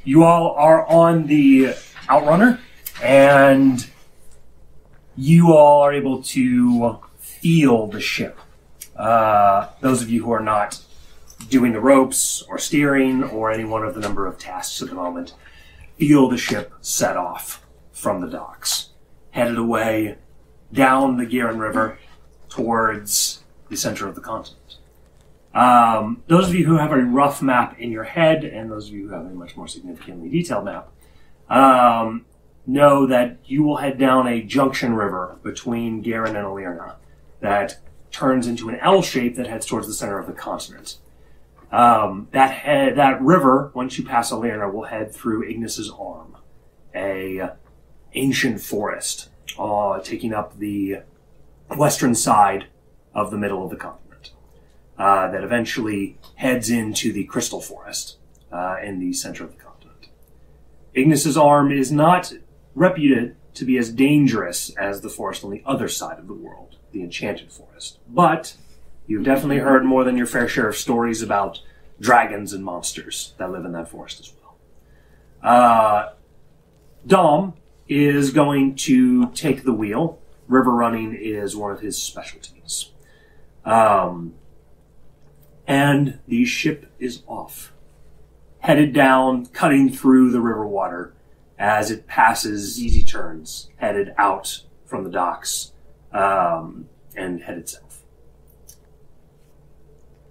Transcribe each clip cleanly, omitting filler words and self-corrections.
You all are on the Outrunner, and you all are able to feel the ship. Those of you who are not doing the ropes or steering or any one of the number of tasks at the moment, feel the ship set off from the docks, headed away down the Garen River towards the center of the continent. Those of you who have a rough map in your head, and those of you who have a much more significantly detailed map, know that you will head down a junction river between Garen and Alirna that turns into an L shape that heads towards the center of the continent. That river, once you pass Alirna, will head through Ignis's Arm, a ancient forest, taking up the western side of the middle of the continent, that eventually heads into the Crystal Forest in the center of the continent. Ignis's Arm is not reputed to be as dangerous as the forest on the other side of the world, the Enchanted Forest, but you've definitely heard more than your fair share of stories about dragons and monsters that live in that forest as well. Dom is going to take the wheel. River running is one of his specialties. And the ship is off, headed down, cutting through the river water as it passes easy turns, headed out from the docks, and headed south.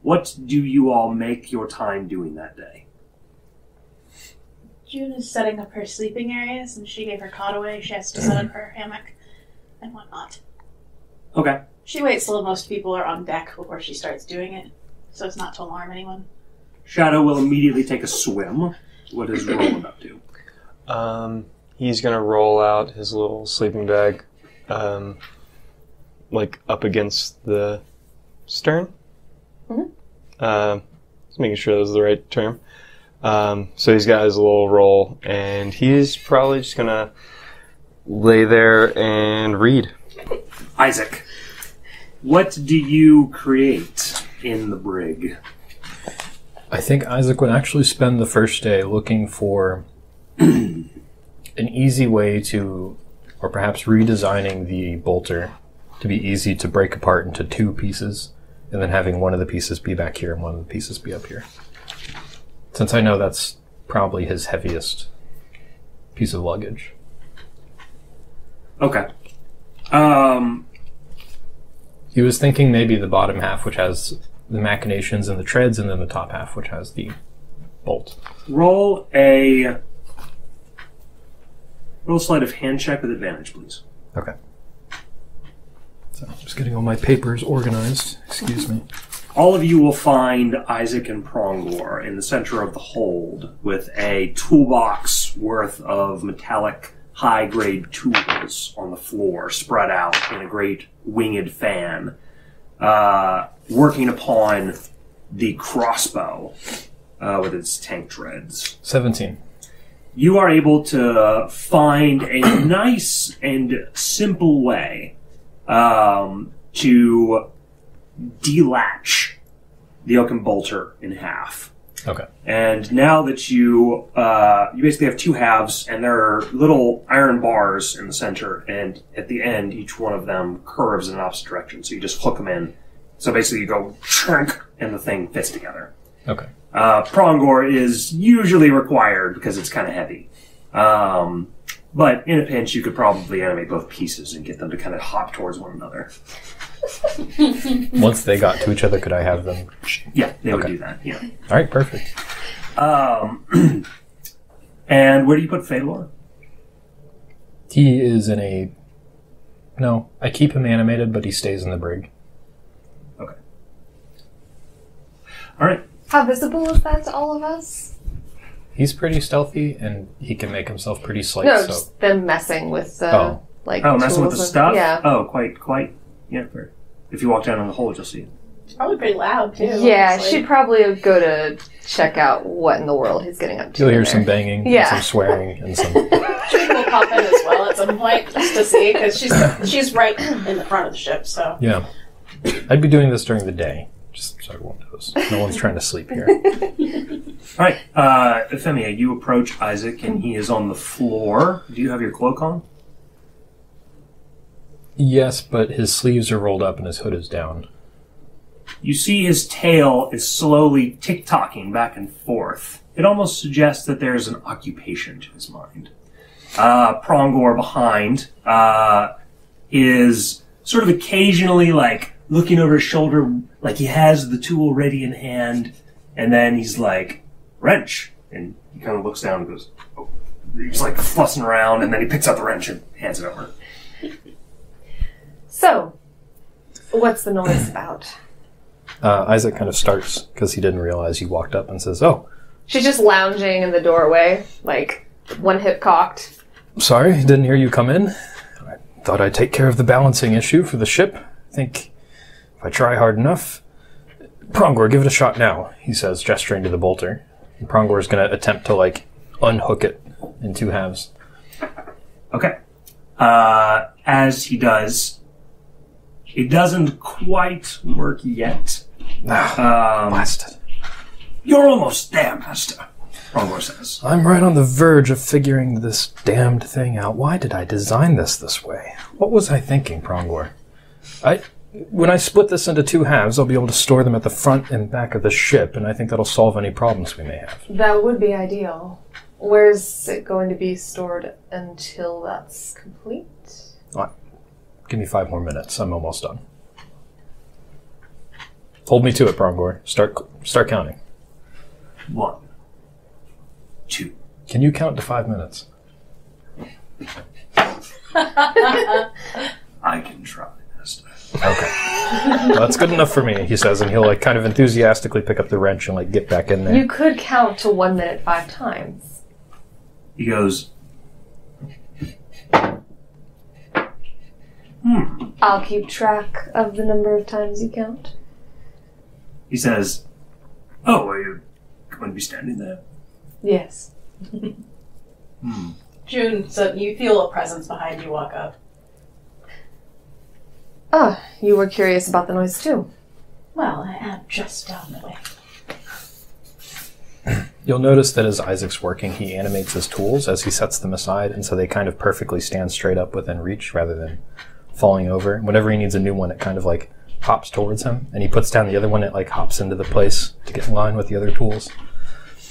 What do you all make your time doing that day? June is setting up her sleeping areas, and she gave her cot away. She has to set up her hammock and whatnot. Okay. She waits till most people are on deck before she starts doing it, so as not to alarm anyone. Shadow will immediately take a swim. What is Roland up to? He's gonna roll out his little sleeping bag, like up against the stern. Just making sure that was the right term. So he's got his little roll, and he's probably just gonna lay there and read. Isaac, what do you create in the brig? I think Isaac would actually spend the first day looking for an easy way to, or perhaps redesigning the bolter to be easy to break apart into two pieces, and then having one of the pieces be back here and one of the pieces be up here. Since I know that's probably his heaviest piece of luggage. Okay. He was thinking maybe the bottom half, which has the machinations and the treads, and then the top half, which has the bolt. Roll sleight of hand check with advantage, please. Okay. So I'm just getting all my papers organized. Excuse me. All of you will find Isaac and Prongor in the center of the hold with a toolbox worth of metallic high-grade tools on the floor, spread out in a great winged fan, working upon the crossbow with its tank treads. 17. You are able to find a nice and simple way to delatch the oaken bolter in half. Okay. And now that you basically have two halves, and there are little iron bars in the center, and at the end, each one of them curves in an opposite direction, so you just hook them in. So basically you go chunk, and the thing fits together. Okay. Prongor is usually required because it's kind of heavy. But in a pinch, you could probably animate both pieces and get them to kind of hop towards one another. Once they got to each other, could I have them? Yeah, they would do that, yeah. All right, perfect. And where do you put Phalor? He is in a... No, I keep him animated, but he stays in the brig. Okay. All right. How visible is that to all of us? He's pretty stealthy, and he can make himself pretty slight. No, so. just them messing with the messing with the stuff? Yeah. Oh, quite. Yeah, fair. If you walk down in the hold, you'll see it. It's probably pretty loud, too. Yeah, honestly. she'd probably go to check out what in the world he's getting up to. You'll hear there. some banging, and some swearing, and some... June will pop in as well at some point, just to see, because she's right in the front of the ship, so... Yeah. I'd be doing this during the day. Just so everyone knows. No one's trying to sleep here. All right, Euphemia, you approach Isaac, and he is on the floor. Do you have your cloak on? Yes, but his sleeves are rolled up and his hood is down. You see his tail is slowly tick-tocking back and forth. It almost suggests that there's an occupation to his mind. Prongor behind is sort of occasionally like looking over his shoulder like he has the tool ready in hand, and then he's like, wrench, and he kind of looks down and goes, oh. He's like fussing around, and then he picks up the wrench and hands it over. So, what's the noise about? Isaac kind of starts because he didn't realize you walked up and says, oh. She's just lounging in the doorway, like one hip cocked. Sorry, didn't hear you come in. I thought I'd take care of the balancing issue for the ship. I think if I try hard enough... Prongor, give it a shot now, he says, gesturing to the bolter. And Prongor is going to attempt to, like, unhook it in two halves. Okay. As he does, it doesn't quite work yet. Blasted. You're almost there, Master, Prongor says. I'm right on the verge of figuring this damned thing out. Why did I design this way? What was I thinking, Prongor? When I split this into two halves, I'll be able to store them at the front and back of the ship, and I think that'll solve any problems we may have. That would be ideal. Where's it going to be stored until that's complete? Give me 5 more minutes. I'm almost done. Hold me to it, Prongor. Start counting. 1, 2. Can you count to 5 minutes? I can try, Master. Okay. Well, that's good enough for me, he says, and he'll like kind of enthusiastically pick up the wrench and like get back in there. You could count to 1 minute 5 times. He goes, I'll keep track of the number of times you count. He says, oh, are you going to be standing there? Yes. June, so you feel a presence behind you walk up. Ah, you were curious about the noise too. Well, I am just down the way. You'll notice that as Isaac's working, he animates his tools as he sets them aside, and so they kind of perfectly stand straight up within reach rather than falling over. Whenever he needs a new one, it kind of like hops towards him, and he puts down the other one, it like hops into the place to get in line with the other tools.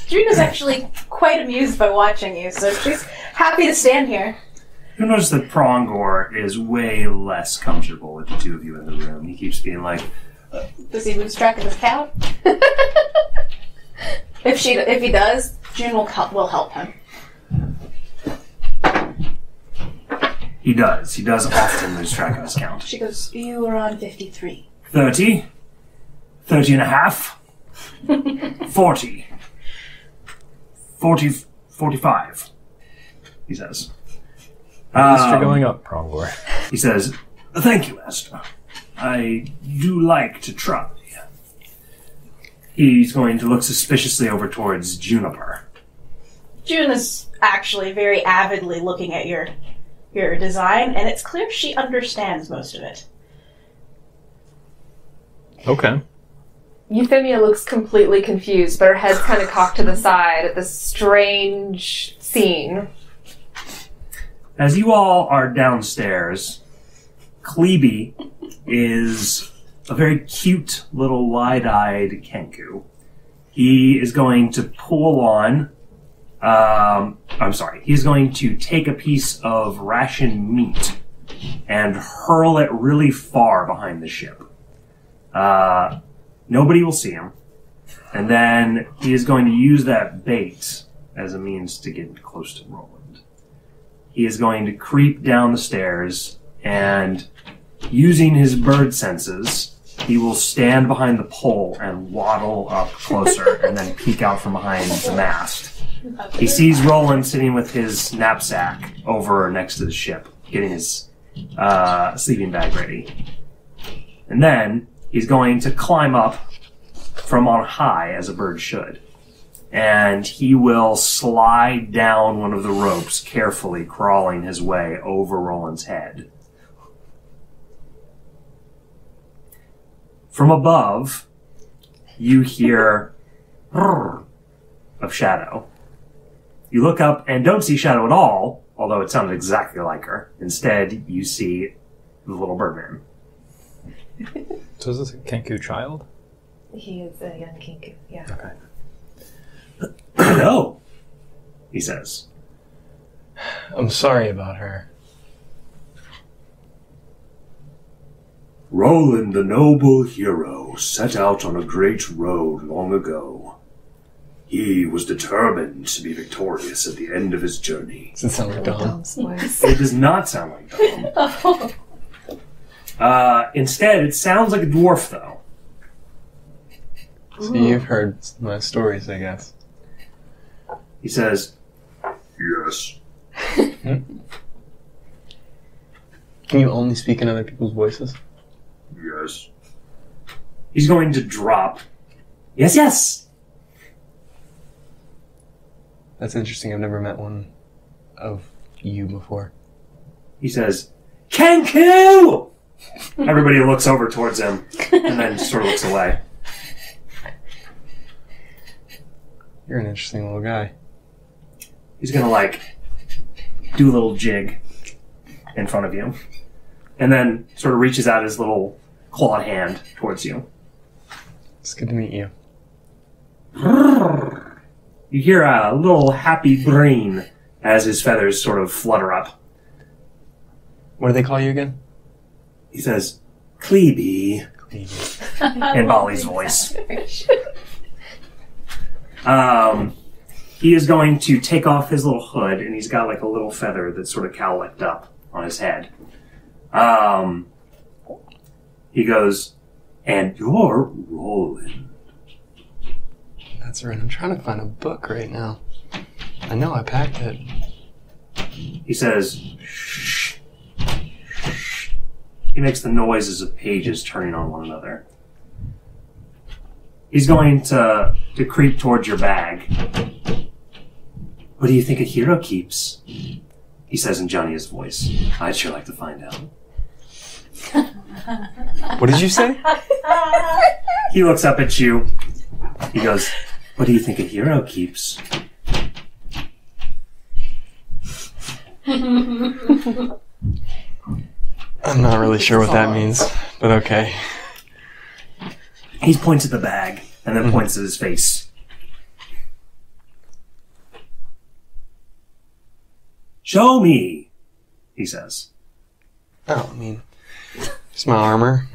June is actually quite amused by watching you, so she's happy to stand here. You'll notice that Prongor is way less comfortable with the two of you in the room. He keeps being like, does he lose track of his count? If he does, June will help him. He does. He does often lose track of his count. She goes, you were on 53. 30. 30 and a half. 40. 40, 45. He says. At least you're going up, Prongor. He says, thank you, Master. I do like to try. He's going to look suspiciously over towards Juniper. June is actually very avidly looking at your design, and it's clear she understands most of it. Okay. Euphemia looks completely confused, but her head's kind of cocked to the side at this strange scene. As you all are downstairs, Klebe is a very cute little wide-eyed Kenku. He is going to pull on... he's going to take a piece of ration meat and hurl it really far behind the ship. Nobody will see him. And then he is going to use that bait as a means to get close to Roland. He is going to creep down the stairs, and using his bird senses, he will stand behind the pole and waddle up closer and then peek out from behind the mast. He sees Roland sitting with his knapsack over next to the ship, getting his sleeping bag ready. And then he's going to climb up from on high, as a bird should. And he will slide down one of the ropes, carefully crawling his way over Roland's head. From above, you hear of Shadow. You look up and don't see Shadow at all, although it sounded exactly like her. Instead, you see the little birdman. So is this a Kenku child? He is a young Kinku, yeah. Okay. Hello, he says. I'm sorry about her. Roland, the noble hero, set out on a great road long ago. He was determined to be victorious at the end of his journey. Does it sound like Dom? Dom's voice. It does not sound like Dom. Instead, it sounds like a dwarf, though. So you've heard my stories, I guess. He says, yes. Can you only speak in other people's voices? Yes. He's going to drop. Yes, yes! That's interesting. I've never met one of you before. He says, Kenku! Everybody looks over towards him and then sort of looks away. You're an interesting little guy. He's gonna, do a little jig in front of you. And then sort of reaches out his little clawed hand towards you. It's good to meet you. You hear a little happy brain as his feathers sort of flutter up. What do they call you again? He says, Cleeby, in Bali's voice. He is going to take off his little hood, and he's got a little feather that's sort of cowlicked up on his head. He goes, and you're Roland. That's right. I'm trying to find a book right now. I know I packed it. He says, shh. He makes the noises of pages turning on one another. He's going to creep towards your bag. What do you think a hero keeps? He says in Johnny's voice. I'd sure like to find out. What did you say? He looks up at you. He goes, what do you think a hero keeps? I'm not really sure what that means, but okay. He points at the bag and then points at his face. Show me, he says. Oh, I mean, it's my armor.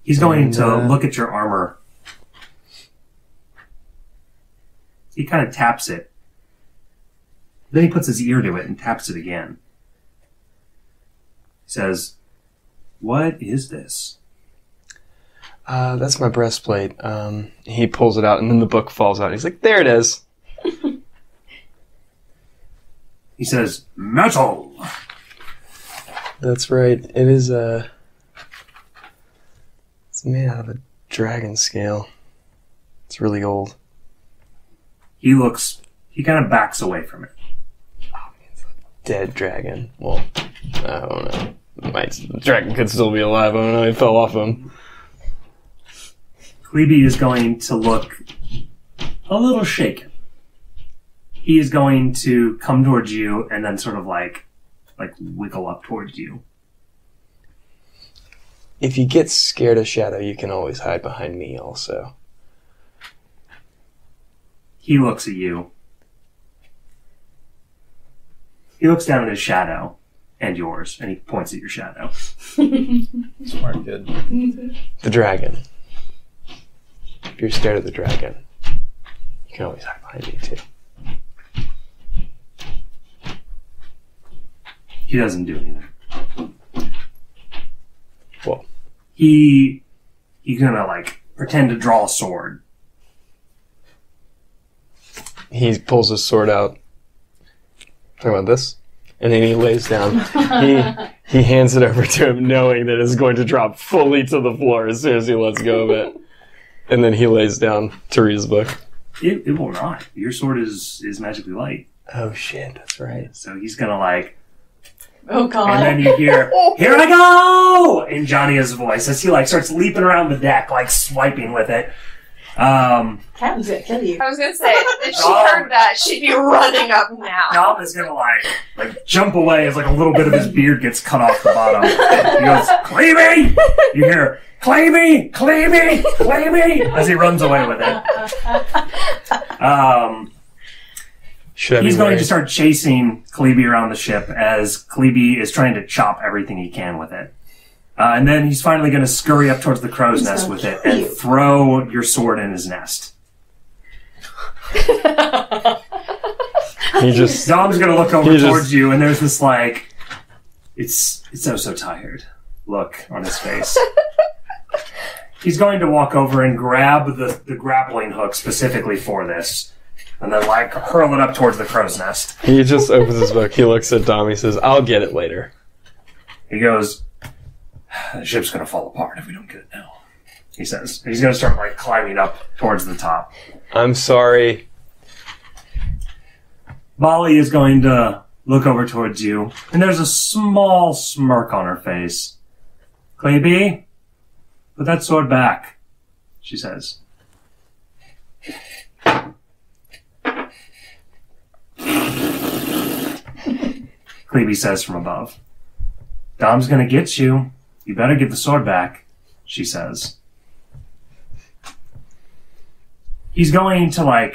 He's going to look at your armor. He kind of taps it. Then he puts his ear to it and taps it again. He says, what is this? That's my breastplate. He pulls it out, and then the book falls out. He's like, there it is. He says, metal! That's right. It is, it's made out of a dragon scale. It's really old. He kind of backs away from it. Oh, it's a dead dragon. Well, I don't know. The dragon could still be alive. I don't know. He fell off him. Cleeby is going to look a little shaken. He is going to come towards you and then sort of wiggle up towards you. If you get scared of Shadow, you can always hide behind me also. He looks at you. He looks down at his shadow and yours, and he points at your shadow. Smart kid. The dragon. If you're scared of the dragon, you can always hide behind me too. He doesn't do anything. Well, he's gonna pretend to draw a sword. he pulls his sword out. Talking about this? And then he lays down. He hands it over to him knowing that it's going to drop fully to the floor as soon as he lets go of it. And then he lays down to read his book. It will not. Your sword is magically light. Oh shit, that's right. So he's gonna Oh god. And then you hear, "Here I go!" in Johnny's voice as he starts leaping around the deck, swiping with it. Captain's gonna kill you. I was gonna say, if she heard that, she'd be running up now. Dom is gonna jump away as a little bit of his beard gets cut off the bottom. He goes, "Cleavy!" You hear, "Cleavy! Cleavy! Cleavy!" as he runs away with it. He's going to start chasing Cleavy around the ship as Cleavy is trying to chop everything he can with it. And then he's finally going to scurry up towards the crow's nest with it and throw your sword in his nest. Dom's going to look over towards you, and there's this it's so tired look on his face. He's going to walk over and grab the grappling hook specifically for this, and then hurl it up towards the crow's nest. He just opens his book, he looks at Dom, he says, "I'll get it later." He goes, "The ship's going to fall apart if we don't get it now," he says. He's going to start climbing up towards the top. "I'm sorry." Molly is going to look over towards you, and there's a small smirk on her face. "Cleavy, put that sword back," she says. Cleavy says from above. "Dom's going to get you. You better give the sword back," she says. He's going to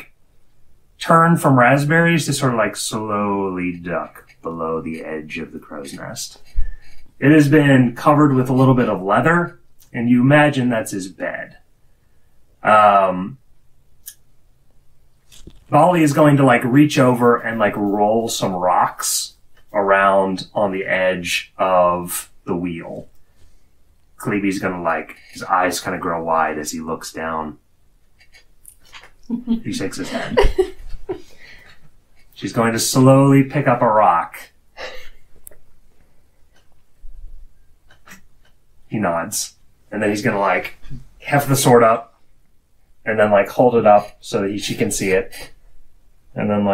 turn from raspberries to sort of slowly duck below the edge of the crow's nest. It has been covered with a little bit of leather, and you imagine that's his bed. Molly is going to reach over and roll some rocks around on the edge of the wheel. Cleavy's gonna his eyes kind of grow wide as he looks down. He shakes his head. She's going to slowly pick up a rock. He nods. And then he's gonna heft the sword up and then hold it up so that she can see it. And then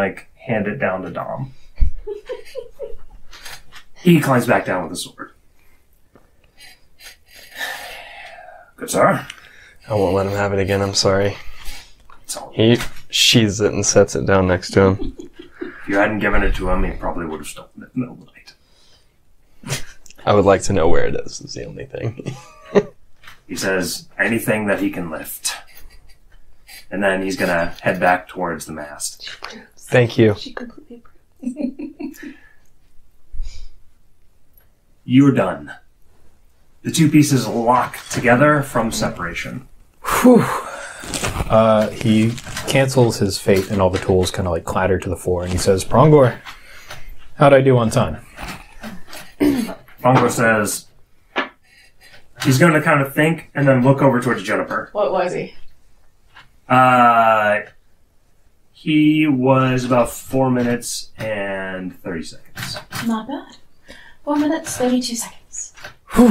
hand it down to Dom. He climbs back down with the sword. "Good sir." I won't let him have it again, I'm sorry. He sheathes it and sets it down next to him. If you hadn't given it to him, he probably would have stolen it in the middle of the night. I would like to know where it is the only thing. He says, "Anything that he can lift." And then he's going to head back towards the mast. Thank you. She completely approves. You're done. The two pieces lock together from separation. Whew. He cancels his fate, and all the tools kind of clatter to the floor, and he says, "Prongor, how'd I do on time?" Prongor says, he's going to kind of think and then look over towards Juniper. What was he? He was about 4 minutes and 30 seconds. Not bad. 4 minutes, 32 seconds. Whew.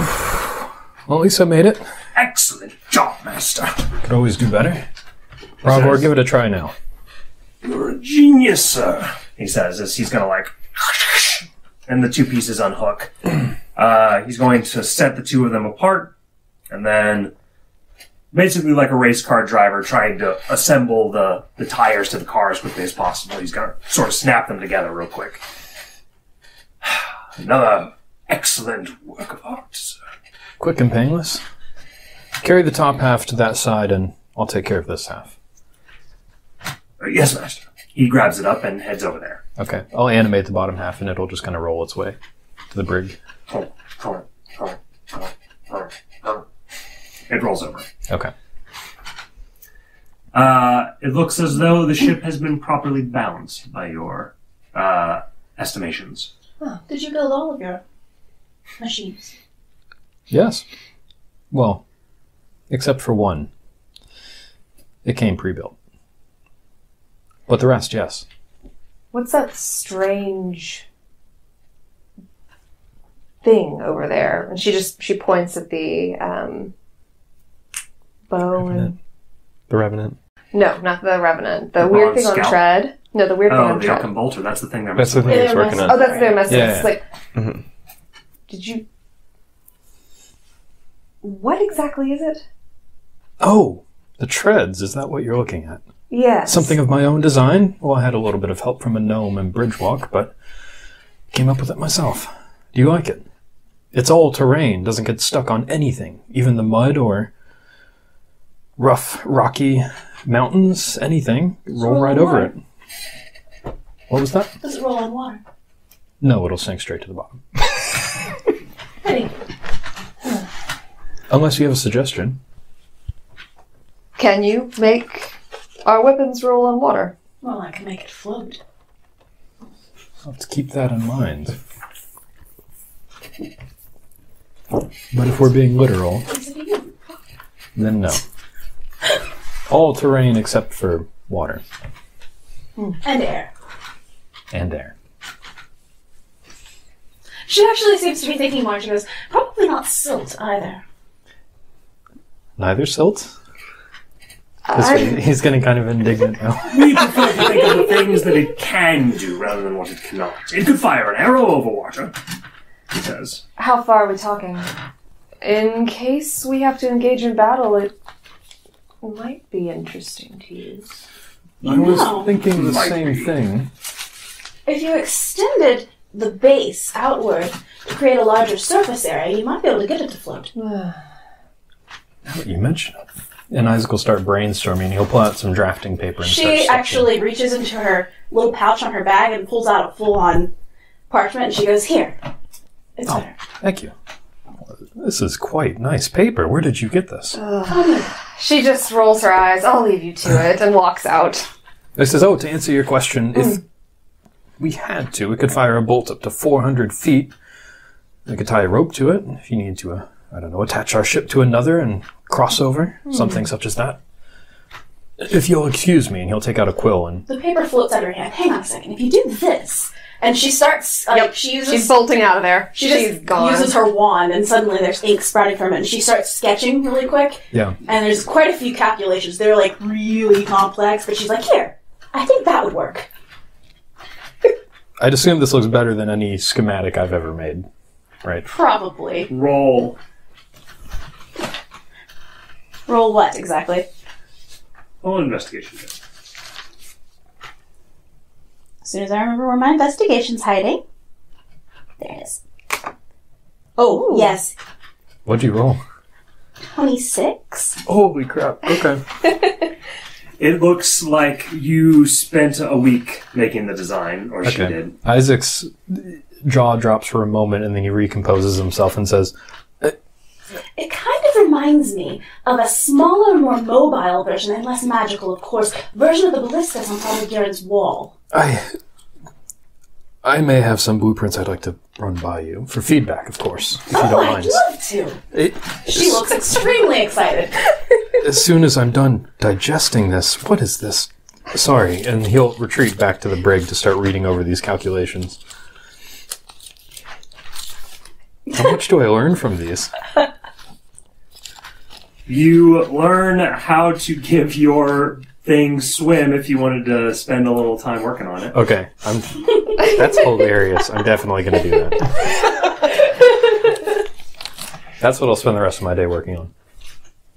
Well, at least I made it. Excellent job, Master. Could always do better. Prongor, give it a try now. "You're a genius, sir," he says as he's going to and the two pieces unhook. He's going to set the two of them apart and then basically like a race car driver trying to assemble the tires to the car as quickly as possible. He's going to sort of snap them together real quick. "Another excellent work of art, sir." Quick and painless. Carry the top half to that side, and I'll take care of this half. "Yes, Master." He grabs it up and heads over there. Okay, I'll animate the bottom half, and it'll just kind of roll its way to the brig. It rolls over. Okay. It looks as though the ship has been properly balanced by your estimations. Oh, did you build all of your machines? Yes. Well, except for one. It came pre-built. But the rest, yes. What's that strange thing over there? And she points at the bow and... The Revenant. No, not the Revenant. The The weird thing Bronze on Scout? tread. No, the weird thing on the tread. Oaken Bolter. That's the thing they're That's the missing. thing he's working on. Oh, that's their message. Yeah. It's like, Did you... What exactly is it? Oh, the treads. Is that what you're looking at? Yes. Something of my own design? Well, I had a little bit of help from a gnome and Bridgewalk, but came up with it myself. Do you like it? It's all terrain, doesn't get stuck on anything, even the mud or rough, rocky mountains, anything. Roll right over it. What was that? Does it roll on water? No, it'll sink straight to the bottom. Hey. Unless you have a suggestion. Can you make our weapons roll on water? Well, I can make it float. Let's keep that in mind. But if we're being literal, then no. All terrain except for water. And air. And air. She actually seems to be thinking more. She goes, probably not silt either. Neither silt? He's getting kind of indignant now. We prefer to think of the things that it can do rather than what it cannot. It could fire an arrow over water, he says. How far are we talking? In case we have to engage in battle, it might be interesting to use. I was thinking the same thing. If you extended the base outward to create a larger surface area, you might be able to get it to float. Now that you mention it. And Isaac will start brainstorming. He'll pull out some drafting paper and start She sketching. actually reaches into her little pouch on her bag and pulls out a full-on parchment, and she goes, here. It's better. Thank you. This is quite nice paper. Where did you get this? She just rolls her eyes. I'll leave you to it, and walks out. It says, to answer your question, if we had to, we could fire a bolt up to 400 feet. We could tie a rope to it if you need to, attach our ship to another and cross over, something such as that. If you'll excuse me, and he'll take out a quill and... The paper floats out of her hand. Hang on a second. If you do this... And she starts, she's bolting out of there. She's gone. Uses her wand, and suddenly there's ink sprouting from it, and she starts sketching really quick. Yeah. And there's quite a few calculations. They're, really complex, but she's like, here, I think that would work. I'd assume this looks better than any schematic I've ever made, right? Probably. Roll. Roll what, exactly? Roll an investigation check. As soon as I remember where my investigation's hiding. There it is. Oh, yes. What'd you roll? 26. Holy crap. Okay. It looks like you spent a week making the design, or she did. Isaac's jaw drops for a moment, and then he recomposes himself and says, It kind of reminds me of a smaller, more mobile version, and less magical, of course, version of the ballistas on top of Garen's wall. I may have some blueprints I'd like to run by you. For feedback, of course, if you don't mind. I'd love to. She looks extremely excited. As soon as I'm done digesting this, what is this? Sorry, and he'll retreat back to the brig to start reading over these calculations. How much do I learn from these? You learn how to give your thing swim if you wanted to spend a little time working on it. Okay, that's hilarious. I'm definitely going to do that. That's what I'll spend the rest of my day working on.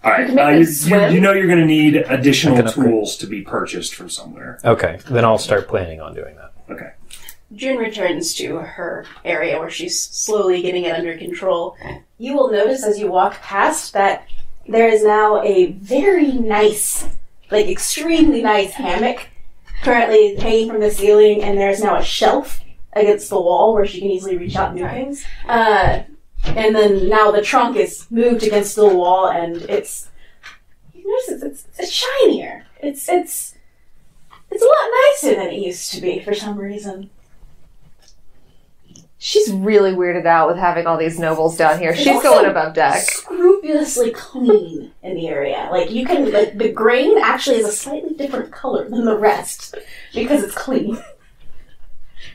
All right, you know you're going to need additional tools to be purchased from somewhere. Okay, then I'll start planning on doing that. Okay. June returns to her area where she's slowly getting it under control. You will notice as you walk past that there is now a very nice, extremely nice hammock currently hanging from the ceiling, and there's now a shelf against the wall where she can easily reach out and do things. And then now the trunk is moved against the wall, and you notice it's shinier. It's a lot nicer than it used to be for some reason. She's really weirded out with having all these nobles down here. She's going above deck. Scrupulously clean in the area. You can, the grain actually is a slightly different color than the rest because it's clean.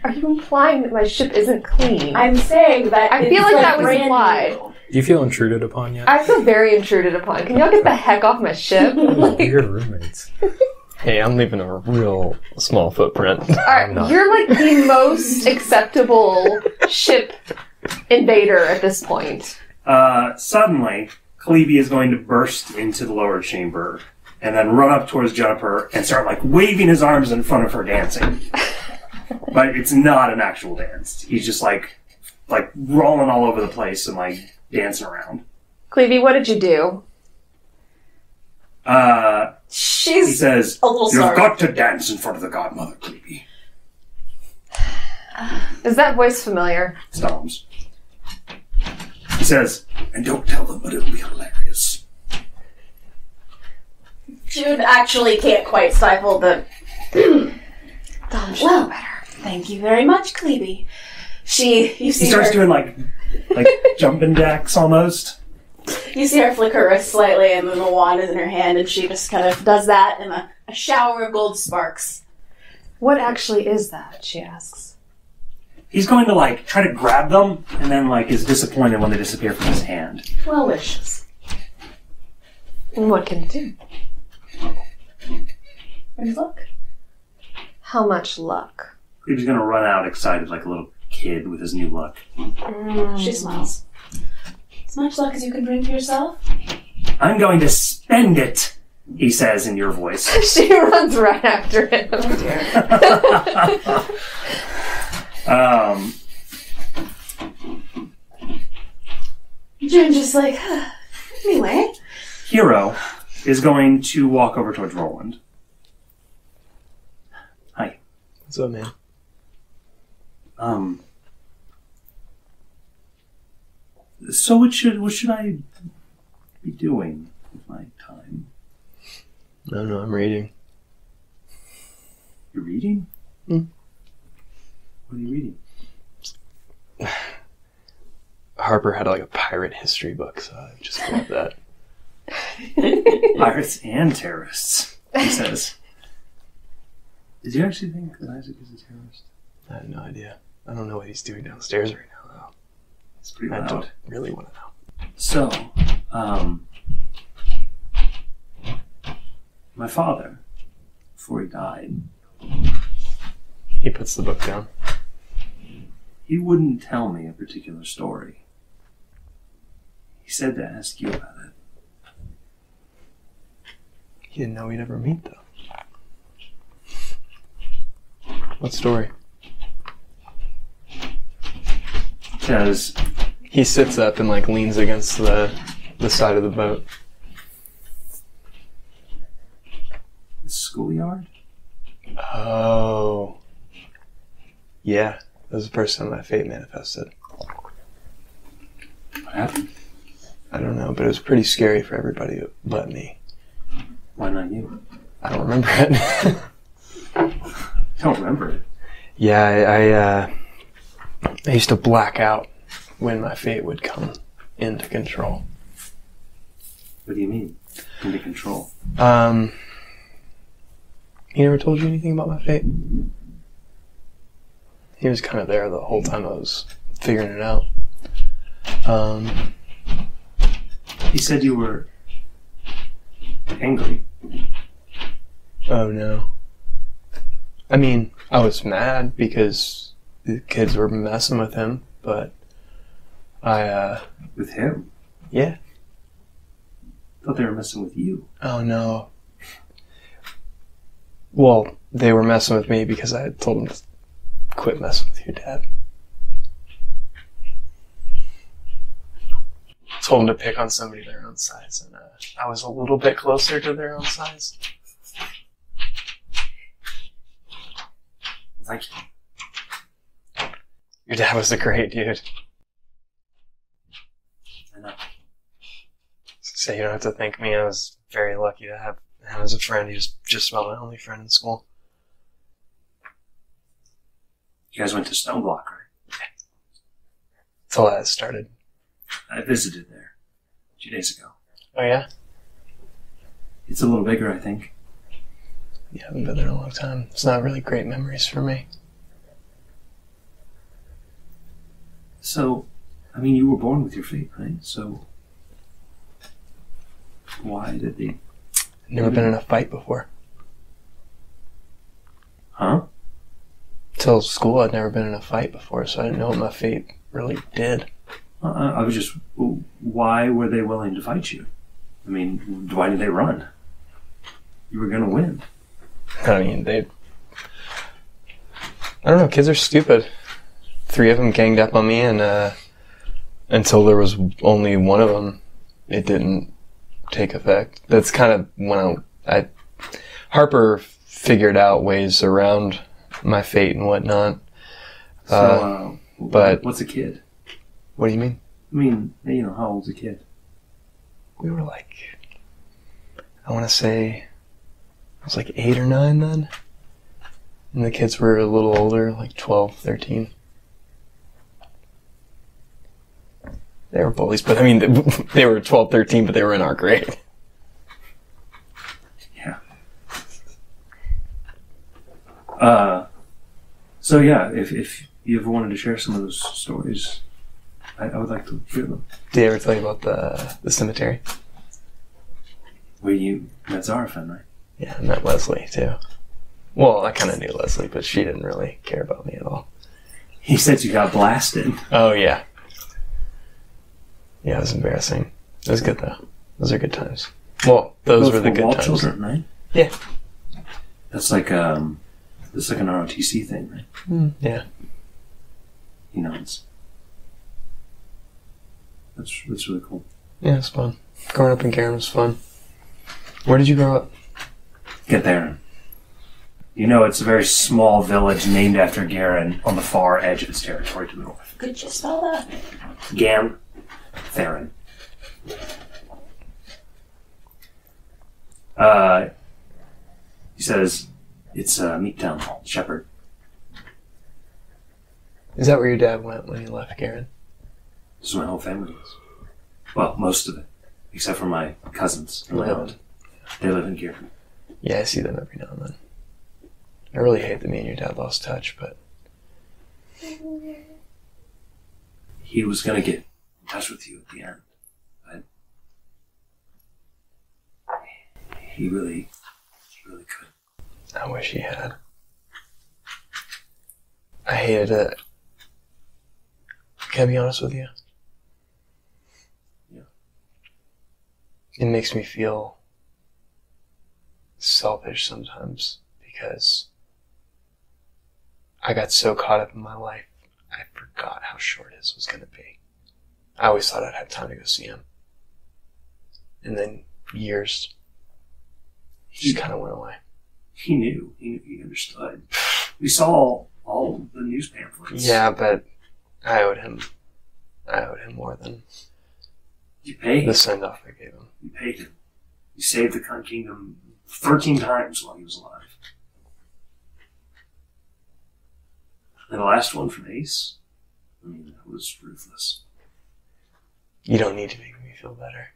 Are you implying that my ship isn't clean? I'm saying that I feel like that was implied. New. Do you feel intruded upon yet? I feel very intruded upon. Can y'all get the heck off my ship? Weird roommates. Hey, I'm leaving a real small footprint. Alright, you're the most acceptable ship invader at this point. Suddenly, Clevie is going to burst into the lower chamber and then run up towards Juniper and start like waving his arms in front of her dancing. But it's not an actual dance. He's just like rolling all over the place and like dancing around. Clevie, what did you do? He She's says, a little "You've sorry. got to dance in front of the godmother, Clevie." Is that voice familiar? Stomps. He says, "And don't tell them, but it'll be hilarious." Jude actually can't quite stifle the. Well, thank you very much, Clevie. You He see starts her, doing like jumping jacks almost. you see her flick her wrist slightly, and then the wand is in her hand, and she just kind of does that, and a shower of gold sparks. What actually is that? She asks. He's going to like try to grab them, and then like is disappointed when they disappear from his hand. Well wishes. And what can it do? Brings luck. How much luck? He's going to run out excited like a little kid with his new luck. She smiles. As much luck as you can bring to yourself. "I'm going to spend it," he says in your voice. She runs right after him. June's just like, anyway. Hero is going to walk over towards Roland. "Hi. What's up, man? So what should I be doing with my time?" No, I'm reading. "You're reading? Hmm. What are you reading?" Harper had like a pirate history book, so I just grabbed that. "Pirates and terrorists," he says. Did you actually think that Isaac is a terrorist? I have no idea. I don't know what he's doing downstairs right now, It's pretty though. I loud. don't really want to know. So, my father, before he died, He puts the book down. he wouldn't tell me a particular story. He said to ask you about it. He didn't know we'd ever meet, though. What story? Because He sits up and like leans against the side of the boat. the schoolyard? Oh. Yeah, that was the first time my fate manifested. What happened? I don't know, but it was pretty scary for everybody but me. Why not you? I don't remember it. I don't remember it. Yeah, I used to black out when my fate would come into control. What do you mean? Into control. He never told you anything about my fate? He was kind of there the whole time I was figuring it out. He said you were angry. Oh no. I mean, I was mad because the kids were messing with him, but With him? yeah. I thought they were messing with you. Oh no. Well, they were messing with me because I had told them to quit messing with your dad. Told them to pick on somebody their own size, and I was a little bit closer to their own size. Thank you. Your dad was a great dude. I know. So you don't have to thank me. I was very lucky to have him as a friend. He was just about my only friend in school. You guys went to Stoneblock, right? That's all that started. I visited there 2 days ago. Oh yeah? It's a little bigger, I think. Yeah, I haven't been there in a long time. It's not really great memories for me. So, I mean, you were born with your fate, right? So, why did they... Never been in a fight before. Huh? Till school, I'd never been in a fight before, so I didn't know what my fate really did. I was just... Why were they willing to fight you? I mean, why did they run? You were going to win. I mean, I don't know, kids are stupid. 3 of them ganged up on me, and until there was only one of them, it didn't take effect. That's kind of when Harper figured out ways around my fate and whatnot. But what's a kid? What do you mean? I mean, how old's a kid? We were like, I want to say, I was like 8 or 9 then. And the kids were a little older, like 12, 13. They were bullies, but I mean, they were 12, 13, but they were in our grade. Yeah. So yeah, if you ever wanted to share some of those stories, I would like to hear them. Did I ever tell you about the cemetery? Where you met Zarafin, right? Yeah, I met Leslie, too. Well, I kind of knew Leslie, but she didn't really care about me at all. He said you got blasted. Oh, yeah. Yeah, it was embarrassing. It was good, though. Those are good times. Well, those were the good times. Children, right? Yeah. That's like an ROTC thing, right? Yeah. That's really cool. Yeah, it's fun. Growing up in Garen was fun. Where did you grow up? Get there. It's a very small village named after Garen on the far edge of its territory to the north. Could you spell that? Gam Theron. He says it's a meat town, Shepherd. Is that where your dad went when he left Garen? This is where my whole family is. Well, most of it. Except for my cousins and my aunt. They live in Garen. Yeah, I see them every now and then. I really hate that me and your dad lost touch, but... He was going to get in touch with you at the end. But... He really could. I wish he had. I hated it. Can I be honest with you? Yeah. It makes me feel selfish sometimes because I got so caught up in my life, I forgot how short his was going to be. I always thought I'd have time to go see him. And then years just kind of went away. He knew. He understood. We saw all the news pamphlets. Yeah, but I owed him more than you paid the send-off I gave him. You paid him. You saved the Khan Kingdom 13 times while he was alive. And the last one from Ace, that was ruthless. You don't need to make me feel better.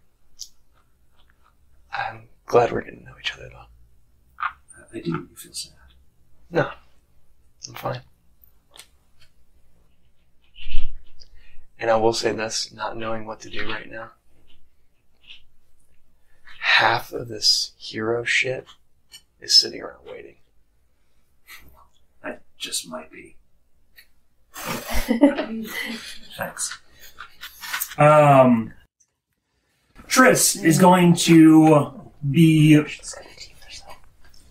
I'm glad we're getting to know each other, though. I do make you feel sad. No, I'm fine. And I will say this, not knowing what to do right now. Half of this hero shit is sitting around waiting. That just might be. Thanks. Triss is going to be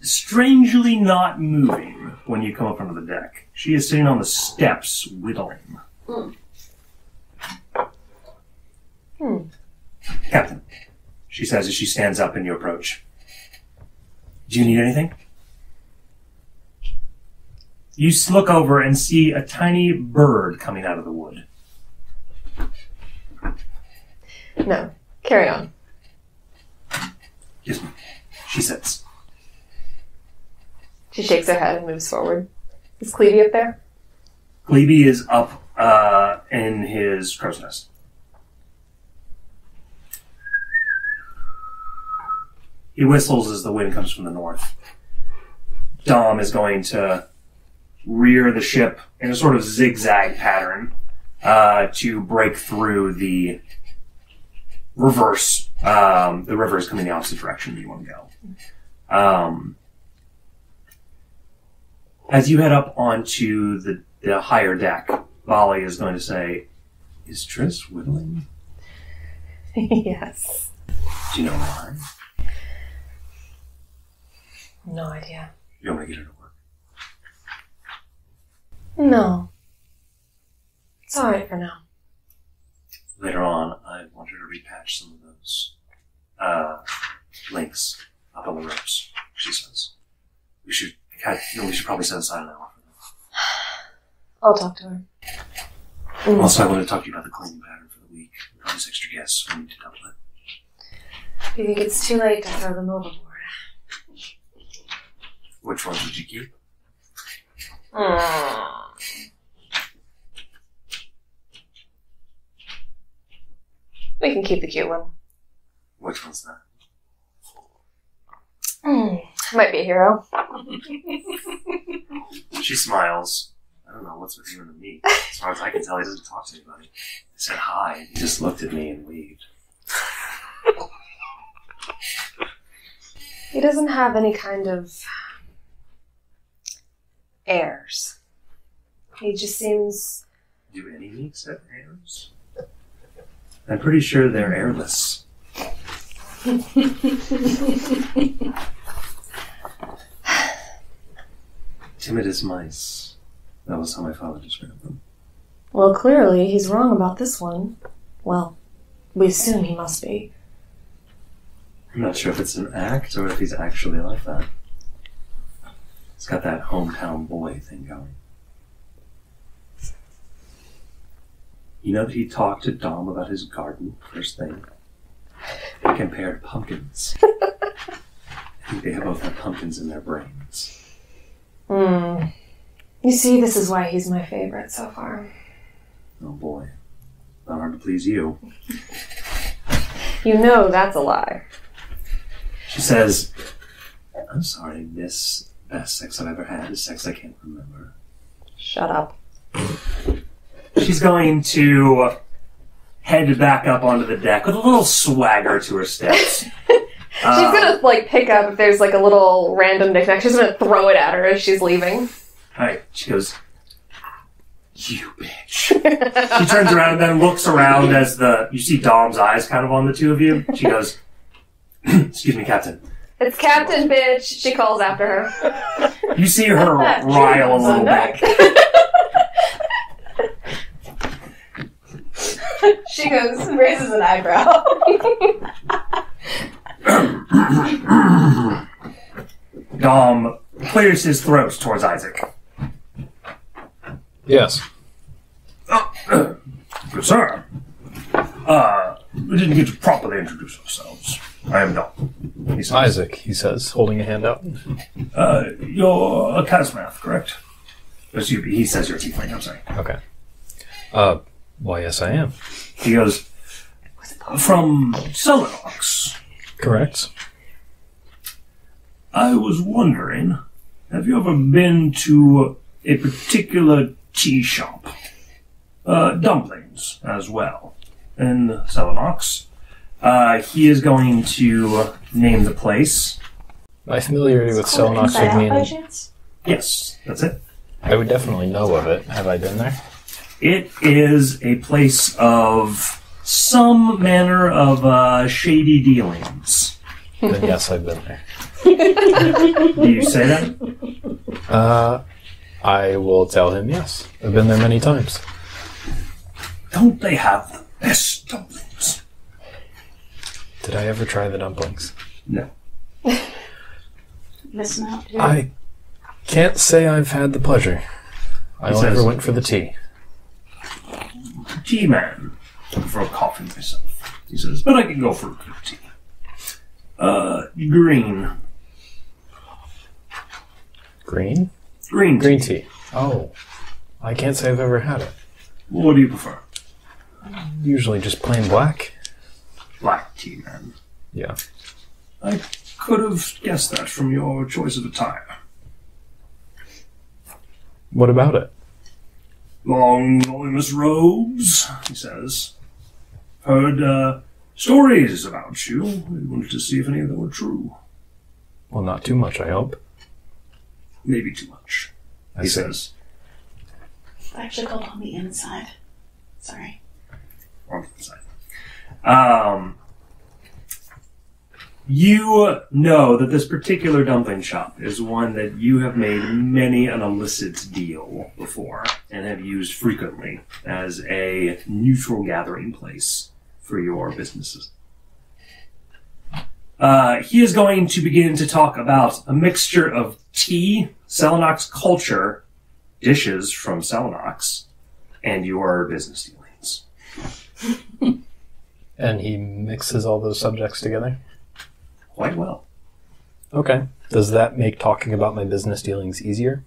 strangely not moving when you come up onto the deck. She is sitting on the steps whittling. Captain, she says as she stands up and you approach. Do you need anything? You look over and see a tiny bird coming out of the wood. No. Carry on. Yes, ma'am. She sits. She shakes her head and moves forward. Is Clevie up there? Clevie is up in his crow's nest. He whistles as the wind comes from the north. Dom is going to rear the ship in a sort of zigzag pattern to break through the reverse. The river is coming the opposite direction that you want to go. As you head up onto the higher deck, Bali is going to say, Is Triss whittling? Yes. Do you know why? No idea. You don't want to get her to work. No. It's alright for now. Later on, I want her to repatch some of those links up on the ropes, she says. We should probably set aside an hour for that. I'll talk to her. Also, I want to talk to you about the cleaning pattern for the week. All these extra guests, we need to double it. Do you think it's too late to throw them overboard? Which ones would you keep? We can keep the cute one. Which one's that? Might be a hero. She smiles. I don't know what's with you and me. As far as I can tell, he doesn't talk to anybody. I said hi, and he just looked at me and waved. He doesn't have any kind of airs. He just seems... Do any meeks have airs? I'm pretty sure they're airless. Timid as mice. That was how my father described them. Well, clearly he's wrong about this one. Well, we assume he must be. I'm not sure if it's an act or if he's actually like that. He's got that hometown boy thing going. You know that he talked to Dom about his garden first thing? They compared pumpkins. I think they both have pumpkins in their brains. You see, this is why he's my favorite so far. Oh boy. Not hard to please you. You know that's a lie. She says, I'm sorry, miss. Best sex I've ever had is sex I can't remember. Shut up. She's going to head back up onto the deck with a little swagger to her steps. She's gonna, pick up if there's, a little random knickknack. She's gonna throw it at her as she's leaving. Alright, she goes, you bitch. She turns around and then looks around as you see Dom's eyes kind of on the two of you. She goes, excuse me, Captain. It's Captain, bitch, she calls after her. You see her rile a little bit. She goes and raises an eyebrow. Dom clears his throat towards Isaac. Yes. Good sir. We didn't get to properly introduce ourselves. I am Dom. He says. Isaac, he says, holding a hand out. You're a Casmath, correct? He says you're a tiefling, I'm sorry. Okay. Why, yes, I am. He goes, from Selenox. Correct. I was wondering, have you ever been to a particular tea shop? Dumplings as well. In Selenox. He is going to name the place. My familiarity with Selenox would mean... Yes, that's it. I would definitely know of it. Have I been there? It is a place of some manner of shady dealings. Then yes, I've been there. Do you say that? I will tell him yes. I've been there many times. Don't they have the best dumplings? Did I ever try the dumplings? No. Missing out, dude. I can't say I've had the pleasure. I only ever went for the tea. Tea man. I prefer coffee myself, he says, but I can go for a good tea. Green. Green? Green tea. Green tea. Oh. I can't say I've ever had it. What do you prefer? Usually just plain black. Black tea man. Yeah. I could have guessed that from your choice of attire. What about it? Long, voluminous robes, he says. Heard stories about you. I wanted to see if any of them were true. Well, not too much, I hope. Maybe too much, I he see. says. I actually called on the inside. Sorry. onto the side. You know that this particular dumpling shop is one that you have made many an illicit deal before and have used frequently as a neutral gathering place for your businesses. He is going to begin to talk about a mixture of tea, Selenox culture, dishes from Selenox, and your business dealings. And he mixes all those subjects together? Quite well. Okay. Does that make talking about my business dealings easier?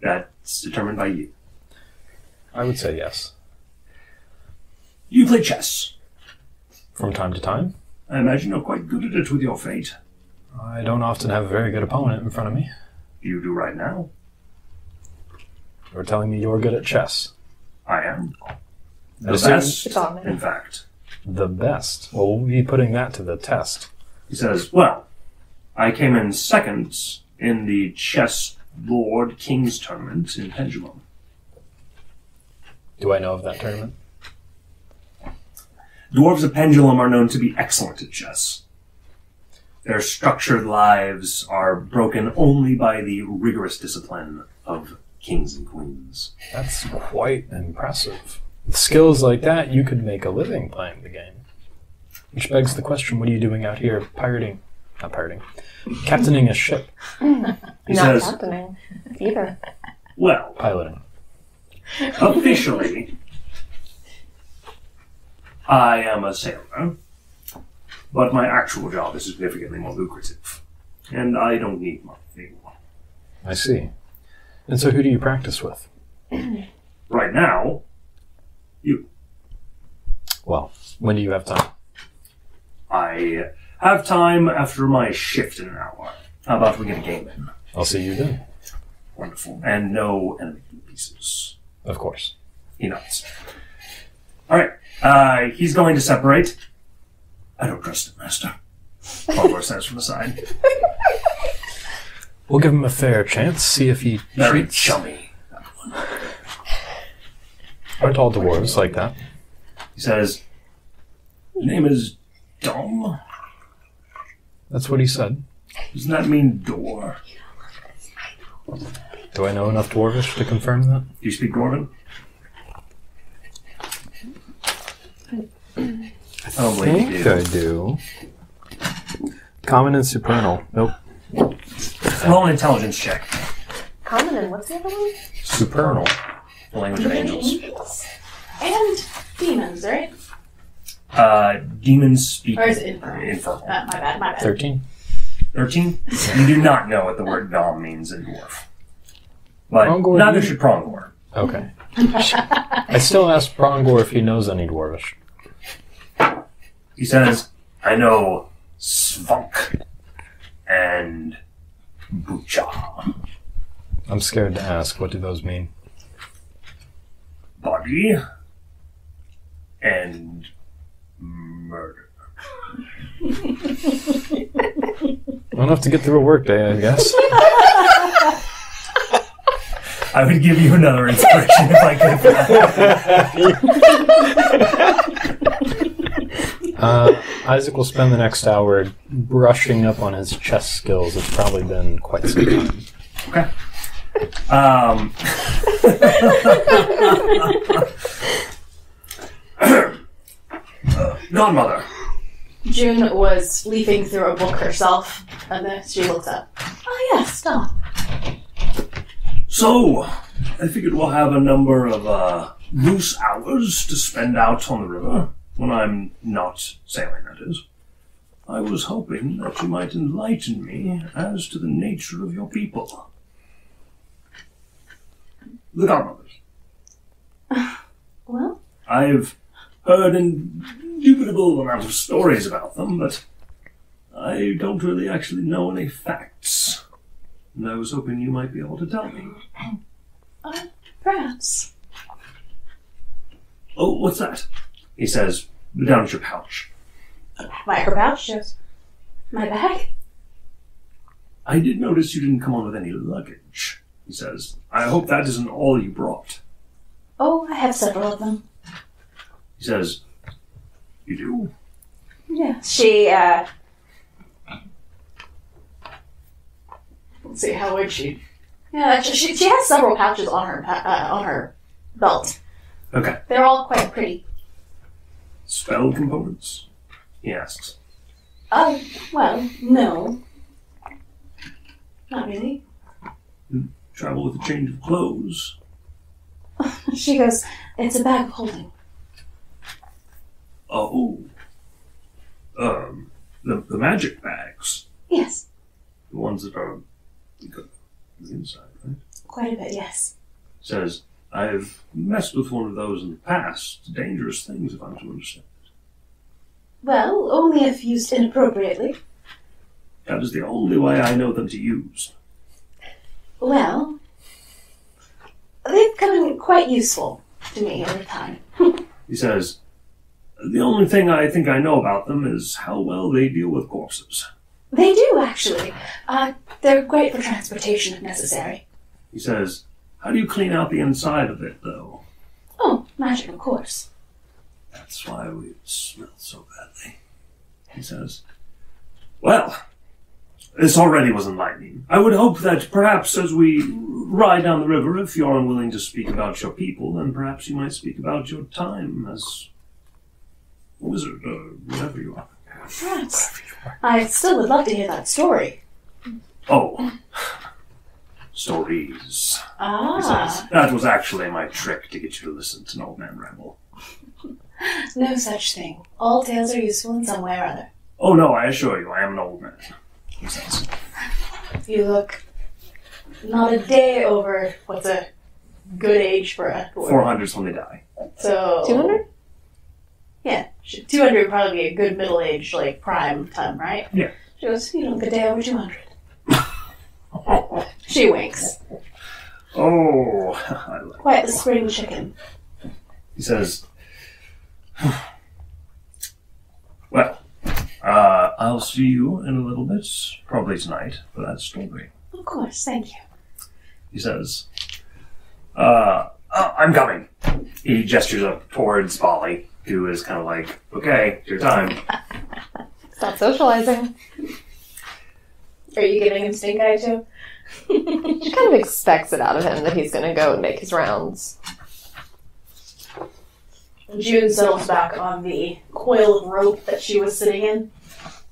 That's determined by you. I would say yes. You play chess. From time to time? I imagine you're quite good at it with your fate. I don't often have a very good opponent in front of me. You do right now. You're telling me you're good at chess. I am. The Assume- best, It's on there. in fact. The best. Well, we'll be putting that to the test. He says, well, I came in second in the Chess Lord Kings tournament in Pendulum. Do I know of that tournament? Dwarves of Pendulum are known to be excellent at chess. Their structured lives are broken only by the rigorous discipline of kings and queens. That's quite impressive. With skills like that, you could make a living playing the game. Which begs the question, what are you doing out here captaining a ship, He Not says, happening either. well, piloting? officially, I am a sailor, but my actual job is significantly more lucrative, and I don't need money. I see. And so who do you practice with? Right now, you. Well, when do you have time? I have time after my shift in an hour. How about we get a game in? I'll see you then. Wonderful. And no enemy pieces. Of course. He nods. Alright, he's going to separate. I don't trust him, Master. Palmer says from the side. We'll give him a fair chance, see if he Very treats chummy. Aren't all dwarves like that? He says, your name is Dom? That's what he said. Doesn't that mean door? Do I know enough dwarvish to confirm that? Do you speak Dwarven? I don't believe you do. I do. Common and supernal. Nope. Roll an intelligence check. Common and what's the other one? Supernal. The language of angels. And demons, right? Demons speak Or is it infernal? infernal. My bad. 13. 13? You do not know what the word Dom means in Dwarf. But Prongor, neither do you? should Prongor. Okay. I still ask Brongor if he knows any dwarvish. He says, I know Svunk and Bucha. I'm scared to ask. What do those mean? Body and murder. Well, enough to get through a workday, I guess. I would give you another inspiration if I could. Isaac will spend the next hour brushing up on his chess skills. It's probably been quite some time. Okay. Godmother. June was leafing through a book herself, and then she looks up. Oh yes, stop. So, I figured we'll have a number of loose hours to spend out on the river, when I'm not sailing, that is. I was hoping that you might enlighten me as to the nature of your people. The Godmothers. Well, I've heard an indubitable amount of stories about them, but I don't really actually know any facts. And I was hoping you might be able to tell me. perhaps. Oh, what's that? He says, down at your pouch. Her pouch shows my bag. I did notice you didn't come on with any luggage, he says. I hope that isn't all you brought. Oh, I have several of them. He says, You do? Yeah. She, let's see, how would she? Yeah, she has several pouches on her belt. Okay. They're all quite pretty. Spell components? He asks. Well, no. Not really. Travel with a change of clothes. She goes, it's a bag of holding. Oh. The magic bags. Yes. The ones that are the inside, right? Quite a bit, yes. Says, I've messed with one of those in the past. Dangerous things, if I'm to understand it. Well, only if used inappropriately. That is the only way I know them to use. Well, they've come in quite useful to me over time. He says, the only thing I think I know about them is how well they deal with corpses. They do, actually. They're great for transportation if necessary. He says, how do you clean out the inside of it, though? Oh, magic, of course. That's why we smell so badly. He says, well, this already was enlightening. I would hope that perhaps as we ride down the river, if you're unwilling to speak about your people, then perhaps you might speak about your time as a wizard or whatever you are. Perhaps. I still would love to hear that story. Oh. Stories. He says, that was actually my trick to get you to listen to an old man ramble. No such thing. All tales are useful in some way or other. Oh no, I assure you, I am an old man. He says. You look not a day over what's a good age for a dwarf. 400's when they die. So 200? Yeah. 200 would probably be a good middle age, like prime time, right? Yeah. She goes, you look a day over 200. She winks. Oh, I like Quite the spring chicken. He says, well, I'll see you in a little bit, probably tonight, for that story. Of course, thank you. He says, I'm coming. He gestures up towards Polly, who is kind of like, okay, it's your time. Stop socializing. Are you giving him stink eye too? She kind of expects it out of him that he's going to go and make his rounds. June settles back on the coil of rope that she was sitting in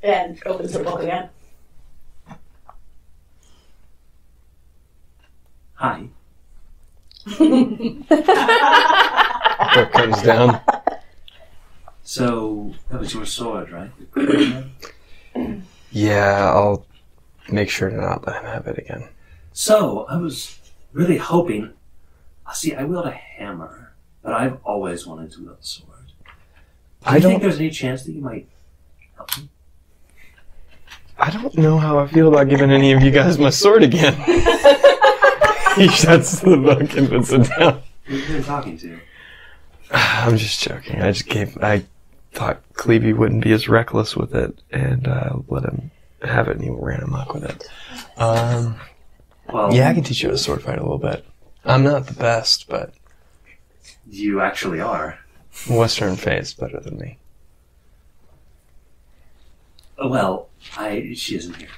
and opens her book again. Hi. Book comes down. So, that was your sword, right? Yeah, I'll make sure to not let him have it again. So, I was really hoping... See, I wield a hammer, but I've always wanted to wield a sword. Do you think there's any chance that you might help me? I don't know how I feel about giving any of you guys my sword again. He shuts the book and puts it down. Who's been talking to? I'm just joking. I thought Clevey wouldn't be as reckless with it, and let him have it, and he ran amok with it. Well, Yeah, I can teach you a sword fight a little bit. I'm not the best, but you actually are. Western Fate's better than me. Well, she isn't here.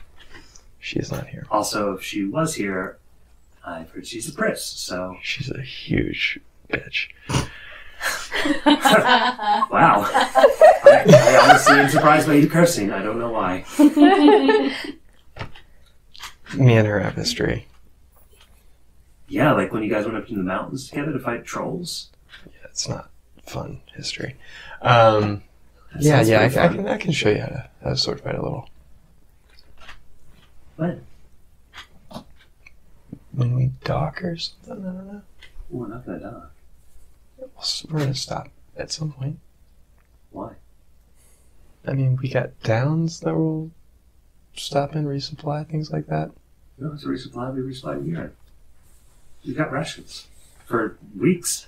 She is not here. Also, if she was here, I've heard she's a priss, so... She's a huge bitch. Wow. I honestly am surprised by you cursing. I don't know why. Me and her have history. Yeah, like when you guys went up to the mountains together to fight trolls. Yeah, it's not fun history. I can show you how to sword fight a little. When? When we dock or something, I don't know. We're not gonna die. We're gonna stop at some point. Why? I mean, we got downs that will stop and resupply, things like that. No, it's a resupply. We resupply here. We've got rations. For weeks.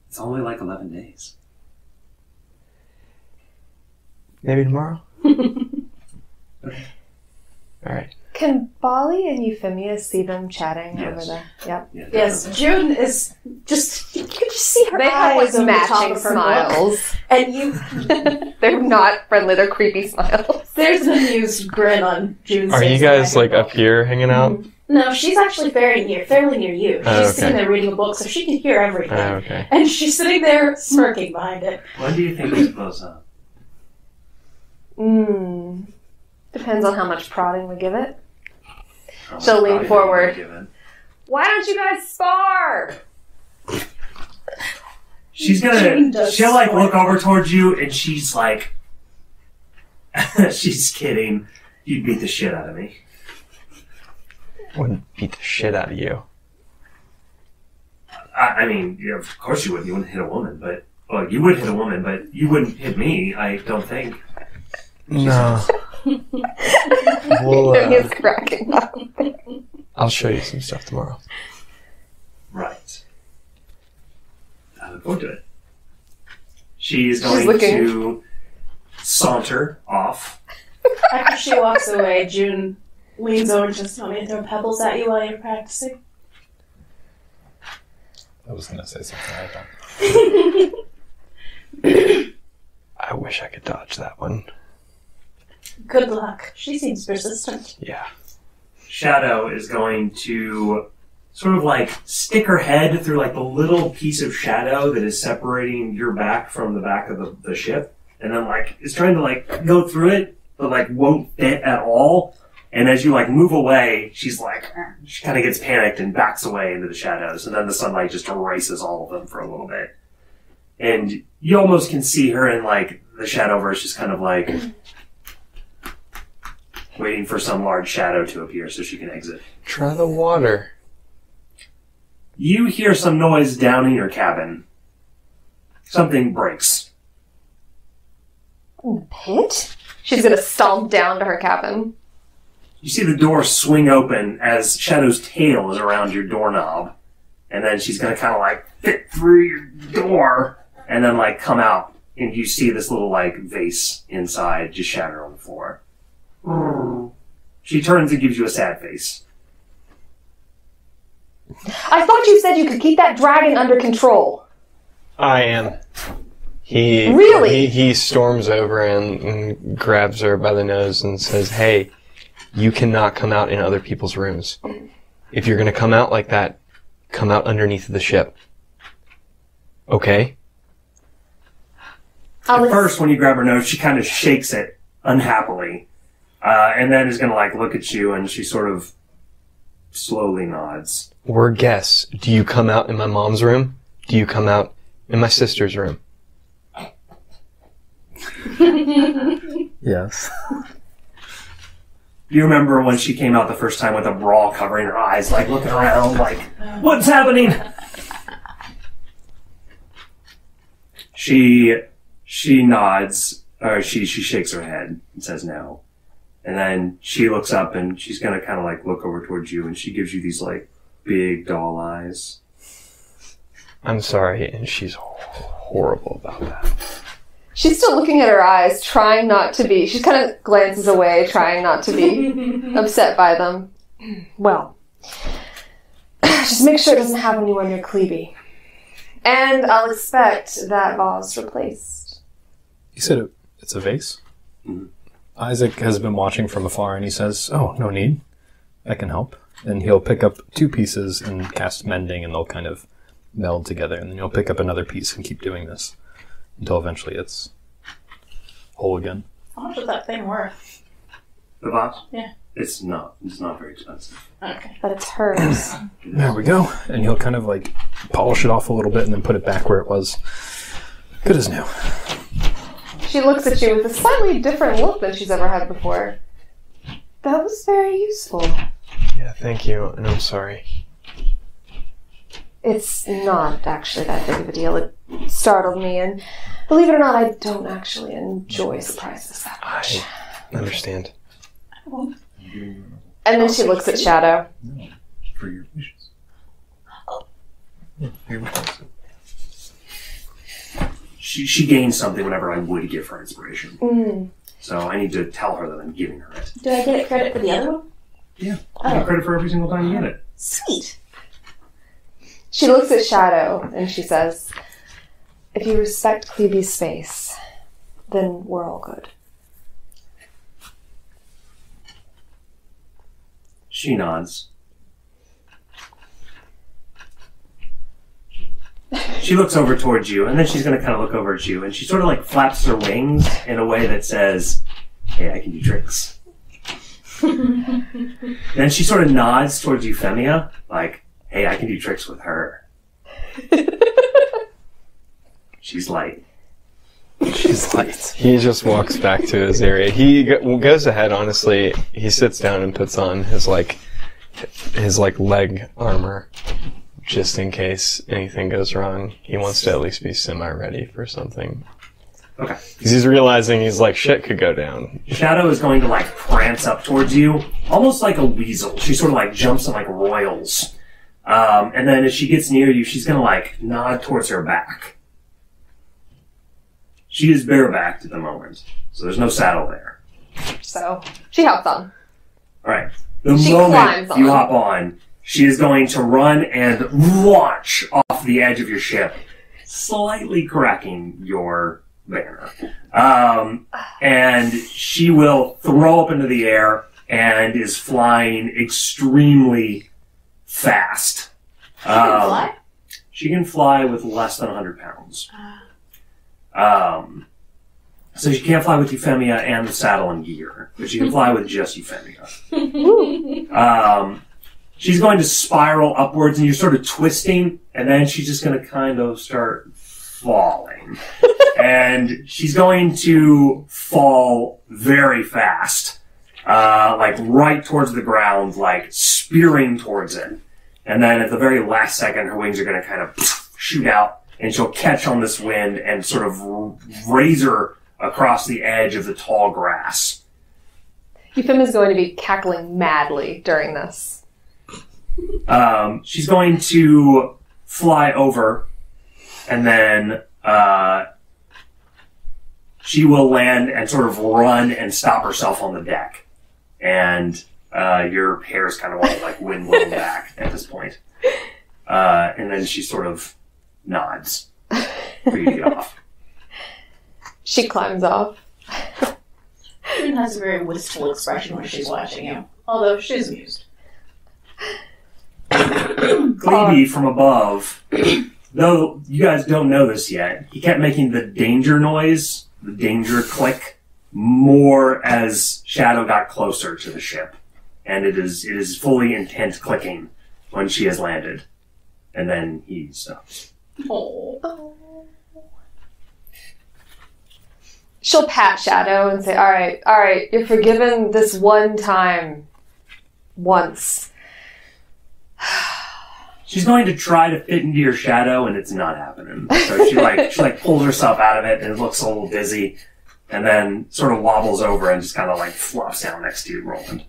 It's only like 11 days. Maybe tomorrow? Okay. Alright. Can Bali and Euphemia see them chatting Yes. over there? Yep. Yeah, Yes, definitely. June is just. You can just see her They have eyes like over the top matching of her book. smiles. And you. They're not friendly, they're creepy smiles. There's an amused grin on June's Are face. you guys like up here hanging out? No, she's actually fairly near you. She's Oh, okay. sitting there reading a book, so she can hear everything. Oh, okay. And she's sitting there smirking behind it. When do you think this blows up? Depends on how much prodding we give it. Oh, She'll lean probably forward. given. Why don't you guys spar? She's June gonna. does She'll like swear. look over towards you, and she's like, she's kidding. You'd beat the shit out of me. Wouldn't beat the shit out of you. I mean, yeah, of course you wouldn't. You wouldn't hit a woman, but well, you would hit a woman, but you wouldn't hit me. I don't think. No. He's cracking up. I'll show you some stuff tomorrow. Right. I look forward to it. She's going looking. to saunter off. After she walks away, June leans over and just want me to throw pebbles at you while you're practicing. I was gonna say something like that. I wish I could dodge that one. Good luck. She seems persistent. Yeah. Shadow is going to sort of like stick her head through like the little piece of shadow that is separating your back from the back of the ship, and then like is trying to like go through it, but like won't fit at all. And as you like move away, she's like, she kind of gets panicked and backs away into the shadows, and then the sunlight just erases all of them for a little bit. And you almost can see her in like the Shadowverse, just kind of like waiting for some large shadow to appear so she can exit. Try the water. You hear some noise down in your cabin. Something breaks. In the pit? She's gonna stomp down to her cabin. You see the door swing open as Shadow's tail is around your doorknob. And then she's going to kind of like fit through your door and then like come out. And you see this little like vase inside just shatter on the floor. She turns and gives you a sad face. I thought you said you could keep that dragon under control. I am. He Really? He storms over and grabs her by the nose and says, "Hey, you cannot come out in other people's rooms. If you're going to come out like that, come out underneath the ship. Okay?" At first, when you grab her nose, she kind of shakes it unhappily. And then is going to like look at you and she sort of slowly nods. Or guess, do you come out in my mom's room? Do you come out in my sister's room? Yes. Do you remember when she came out the first time with a bra covering her eyes, like looking around, like, what's happening? She nods, or she shakes her head and says no. And then she looks up and she's gonna kind of like look over towards you and she gives you these like big doll eyes. I'm sorry, and she's horrible about that. She's still looking at her eyes, trying not to be. She kind of glances away, trying not to be upset by them. Well, just make sure it doesn't have anyone near Cleby. And I'll expect that vase replaced. You said it's a vase? Mhm. Isaac has been watching from afar and he says, "Oh, no need. I can help." And he'll pick up two pieces and cast mending and they'll kind of meld together. And then he'll pick up another piece and keep doing this until eventually it's whole again. How much is that thing worth? The vase? Yeah. It's not very expensive. Okay. But it's hers. There we go. And he'll kind of like polish it off a little bit and then put it back where it was. Good as new. She looks at you with a slightly different look than she's ever had before. That was very useful. Yeah, thank you, and I'm sorry. It's not actually that big of a deal. It startled me, and believe it or not, I don't actually enjoy surprises that much. I understand. And then she looks at Shadow. For your wishes. Yeah, for your wishes. She gains something whenever I would give her inspiration. Mm. So I need to tell her that I'm giving her it. Do I get credit for the other one? Yeah. I get credit for every single time you get it. Sweet. She looks at Shadow and she says, if you respect Cleevy's space, then we're all good. She nods. She looks over towards you, and then she's going to kind of look over at you, and she sort of like flaps her wings in a way that says, hey, I can do tricks. Then she sort of nods towards Euphemia, like, hey, I can do tricks with her. She's light. She's light. He just walks back to his area. He goes ahead, honestly. He sits down and puts on his leg armor. Just in case anything goes wrong. He wants to at least be semi-ready for something. Okay. Because he's realizing he's like, shit could go down. Shadow is going to like prance up towards you, almost like a weasel. She sort of like jumps and like roils. And then as she gets near you, she's going to like nod towards her back. She is barebacked at the moment, so there's no saddle there. So, she hops on. Alright. The She moment climbs you on. hop on, she is going to run and launch off the edge of your ship, slightly cracking your banner. And she will throw up into the air and is flying extremely fast. Fly? She can fly with less than 100 pounds. So she can't fly with Euphemia and the saddle and gear, but she can fly with just Euphemia. She's going to spiral upwards, and you're sort of twisting, and then she's just going to kind of start falling. And she's going to fall very fast, like right towards the ground, like spearing towards it. And then at the very last second, her wings are going to kind of shoot out, and she'll catch on this wind and sort of razor across the edge of the tall grass. Euphemia's going to be cackling madly during this. She's going to fly over, and then she will land and sort of run and stop herself on the deck. And your hair is kind of all like wind blowing back at this point. And then she sort of nods for you to get off. She climbs off. June has a very wistful expression when she's watching you, although she's amused. Cleeby from above, though you guys don't know this yet, he kept making the danger noise, the danger click, more as Shadow got closer to the ship. And it is fully intent clicking when she has landed. And then he stops. Oh. She'll pat Shadow and say, all right, you're forgiven this one time. Once. She's going to try to fit into your shadow, and it's not happening. So she pulls herself out of it, and it looks a little dizzy, and then sort of wobbles over and just kind of like flops down next to you, Roland.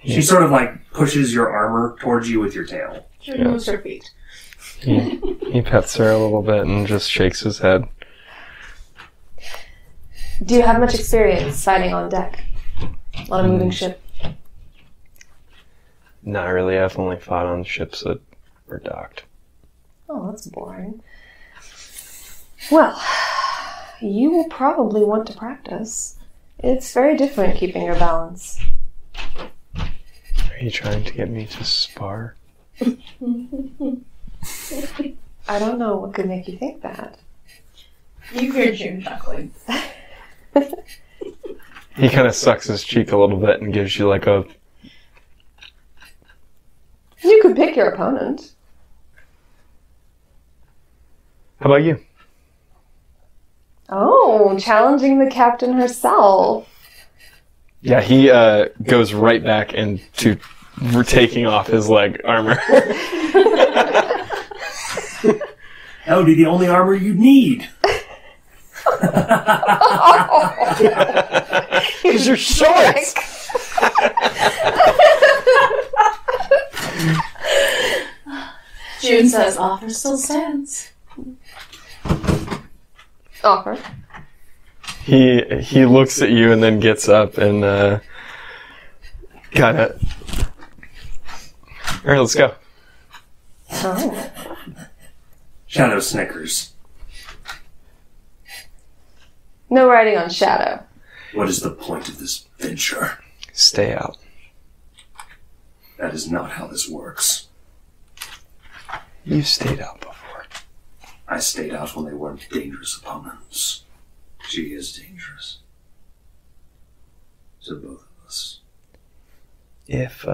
She sort of like pushes your armor towards you with your tail. She moves her feet. He pets her a little bit and just shakes his head. Do you have much experience fighting on deck? On a moving ship? Not really. I've only fought on ships that were docked. Oh, that's boring. Well, you will probably want to practice. It's very different keeping your balance. Are you trying to get me to spar? I don't know what could make you think that. You hear June chuckling. He kind of sucks his cheek a little bit and gives you like a... You could pick your opponent. How about you? Oh, challenging the captain herself. Yeah, he goes right back into taking off his leg armor. That would be the only armor you'd need. Because you're short! June says, offer still stands. Offer. He looks at you and then gets up and Got it. All right, let's go. Oh. Shadow snickers. No riding on Shadow. What is the point of this venture? Stay out. That is not how this works. You've stayed out before. I stayed out when they weren't dangerous opponents. She is dangerous. To both of us. If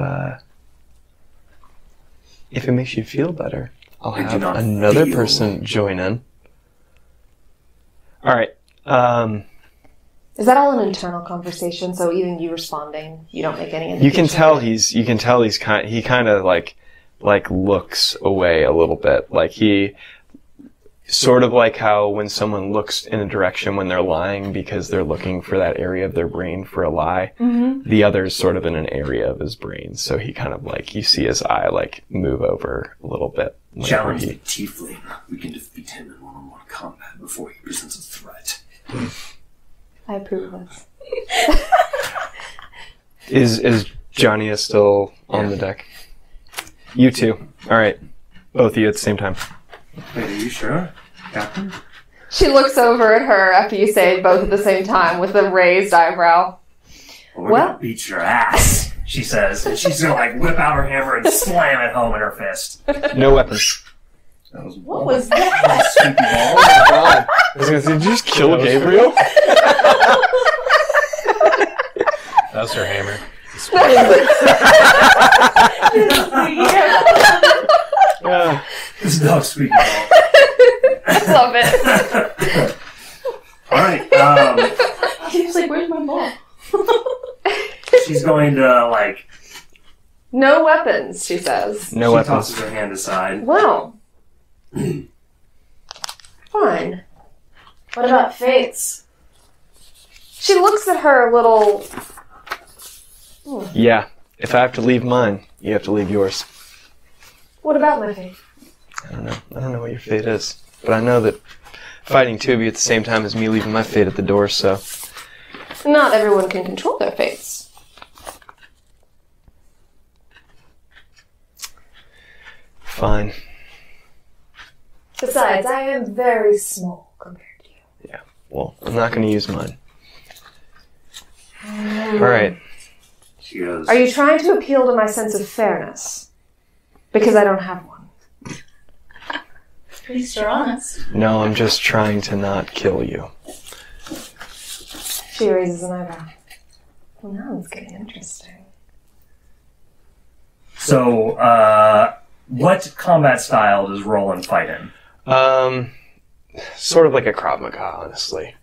it makes you feel better, I'll I do have not another feel. person join in. All right. Is that all an internal conversation? So even you responding, you don't make any indication? You can tell he kind of like looks away a little bit. Like he sort of like how when someone looks in a direction when they're lying because they're looking for that area of their brain for a lie. Mm-hmm. The other is sort of in an area of his brain. So he kind of like, you see his eye like move over a little bit. Challenge the tiefling. We can defeat him in one-on-one combat before he presents a threat. I approve of this. Is Johnny still on the deck? You two. All right. Both of you at the same time. Wait, are you sure, Captain? She looks over at her after you say it both at the same time with a raised eyebrow. We're gonna beat your ass, she says. And she's gonna like whip out her hammer and slam it home in her fist. No weapons. That was What was that? sweepy ball. Oh my god. I was gonna say, did you just kill Gabriel? That was her hammer. Yeah. This dog's sweepy ball. Love it. Alright, He was like, where's my ball? she's going to like No weapons, she says. No she weapons. tosses her hand aside. Well. Fine. What about Fates? She looks at her a little... Yeah. If I have to leave mine, you have to leave yours. What about my fate? I don't know. I don't know what your fate is. But I know that fighting two of you at the same time is me leaving my fate at the door, so... Not everyone can control their fates. Fine. Besides, I am very small compared to you. Yeah. Well, I'm not going to use mine. Alright. She goes, Are you trying to appeal to my sense of fairness? Because I don't have one. At least you're honest. No, I'm just trying to not kill you. She raises an eyebrow. Well, now it's getting interesting. so, what combat style does Roland fight in? Sort of like a Krav Maga, honestly.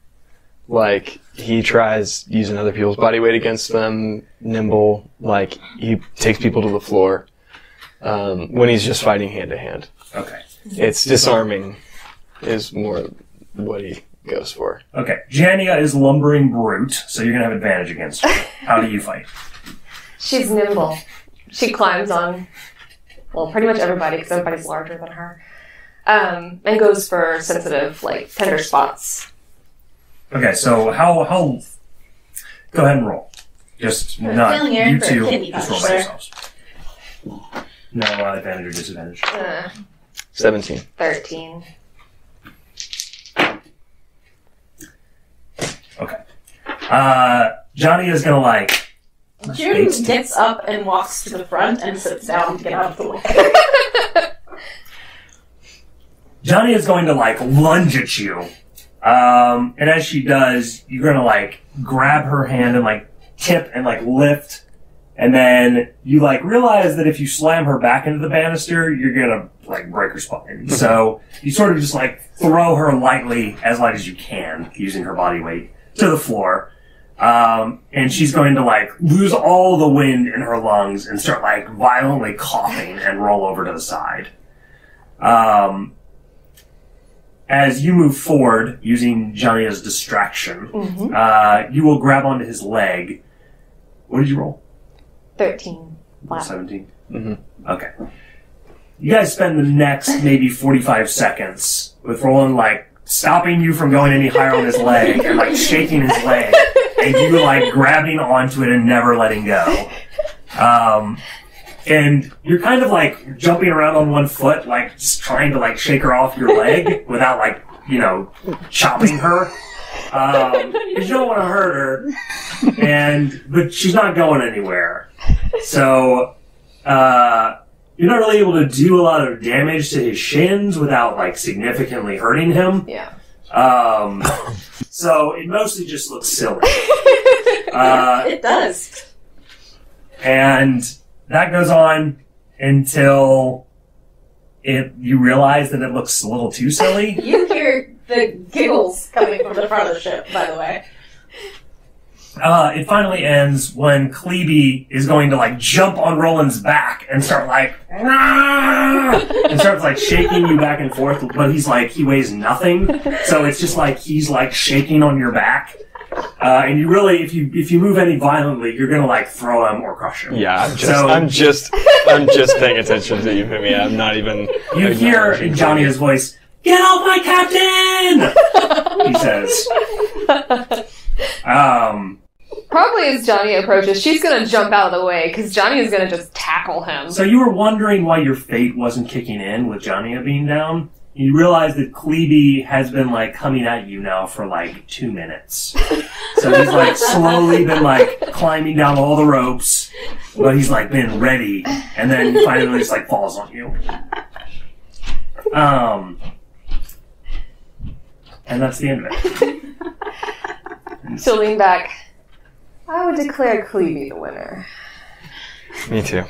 Like, he tries using other people's body weight against them, nimble, like, he takes people to the floor, when he's just fighting hand to hand. Okay. It's disarming is more what he goes for. Okay. Jania is lumbering brute, so you're gonna have advantage against her. How do you fight? She's nimble. She climbs on, well, pretty much everybody, because everybody's larger than her. And goes for sensitive, like, tender spots. Okay, so how go ahead and roll. Just not feeling Aaron you for a two, kidney just roll punch by there. yourselves. No advantage or disadvantage. 17. 13. Okay. Johnny is gonna like June gets up and walks to the front and sits down to get out of the way. Johnny is going to like lunge at you. And as she does, you're gonna like grab her hand and like tip and like lift. And then you like realize that if you slam her back into the banister, you're gonna like break her spine. So you sort of just like throw her lightly, as light as you can, using her body weight, to the floor. And she's going to like lose all the wind in her lungs and start like violently coughing and roll over to the side. As you move forward, using Johnny as distraction, you will grab onto his leg. What did you roll? 13. Flat. 17? Mm-hmm. Okay. You guys spend the next maybe 45 seconds with Roland, like, stopping you from going any higher on his leg and, like, shaking his leg. And you, like, grabbing onto it and never letting go. And you're kind of like jumping around on one foot, like just trying to like shake her off your leg without like, chopping her. Because you don't want to hurt her. But she's not going anywhere. So, you're not really able to do a lot of damage to his shins without like significantly hurting him. Yeah. So it mostly just looks silly. It does. And that goes on until you realize that it looks a little too silly. You hear the giggles coming from the front of the ship, by the way. It finally ends when Klebe is going to like jump on Roland's back and start like, and starts like shaking you back and forth, but he weighs nothing, so it's just like he's like shaking on your back. And you really, if you move any violently, you're gonna like throw him or crush him. Yeah, I'm just paying attention to you, Mythia. I'm not even. You hear in Jania's voice, "Get off my captain!" he says. Probably as Johnny approaches, she's gonna jump out of the way because Johnny is gonna just tackle him. So you were wondering why your fate wasn't kicking in with Jania being down. You realize that Klebe has been like coming at you now for like 2 minutes. So he's like slowly been like climbing down all the ropes, but he's like been ready, and then he finally just like falls on you. And that's the end of it. She'll lean back. I would declare Klebe the winner. Me too.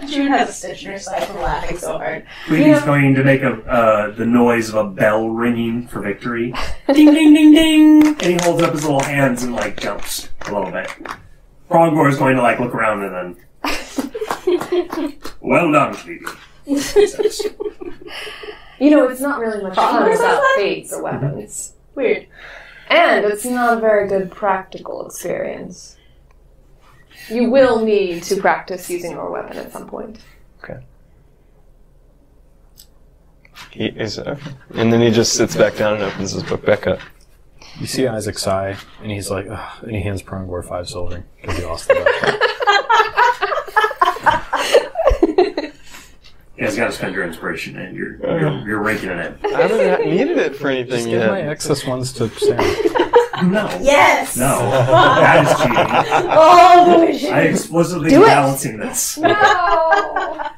June has a stitch in her side from laughing so hard. Klebe's going to make the noise of a bell ringing for victory. Ding, ding, ding, ding! And he holds up his little hands and like jumps a little bit. Frogmore is going to like look around and then, well done, Klebe. He says. It's not really much fun without fates or weapons. Weird. And it's not a very good practical experience. You will need to practice using your weapon at some point. Okay. And then he just sits back down and opens his book back up. You see Isaac sigh, and he's like, ugh, and he hands Prongor 5 silver because he lost the bet. You guys got to spend your inspiration, and you're raking it in. I haven't needed it for anything Just yet. give my excess ones to Sam. No. Yes! No. That is cheating. Oh, I explicitly Do it. balancing this. No!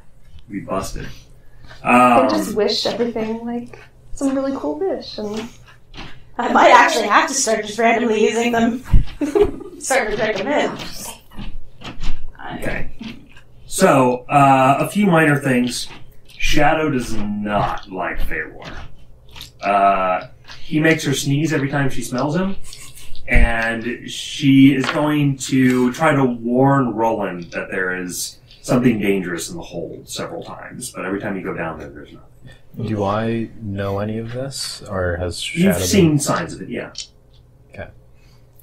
We busted. I just wish everything like some really cool wish. And I might actually have to start just randomly using them. Start to check them in. Okay. So, a few minor things. Shadow does not like Feywar. He makes her sneeze every time she smells him, and she is going to try to warn Roland that there is something dangerous in the hold several times, but every time you go down there, there's nothing. Do I know any of this, or has Shadow You've seen signs of it, yeah. Okay.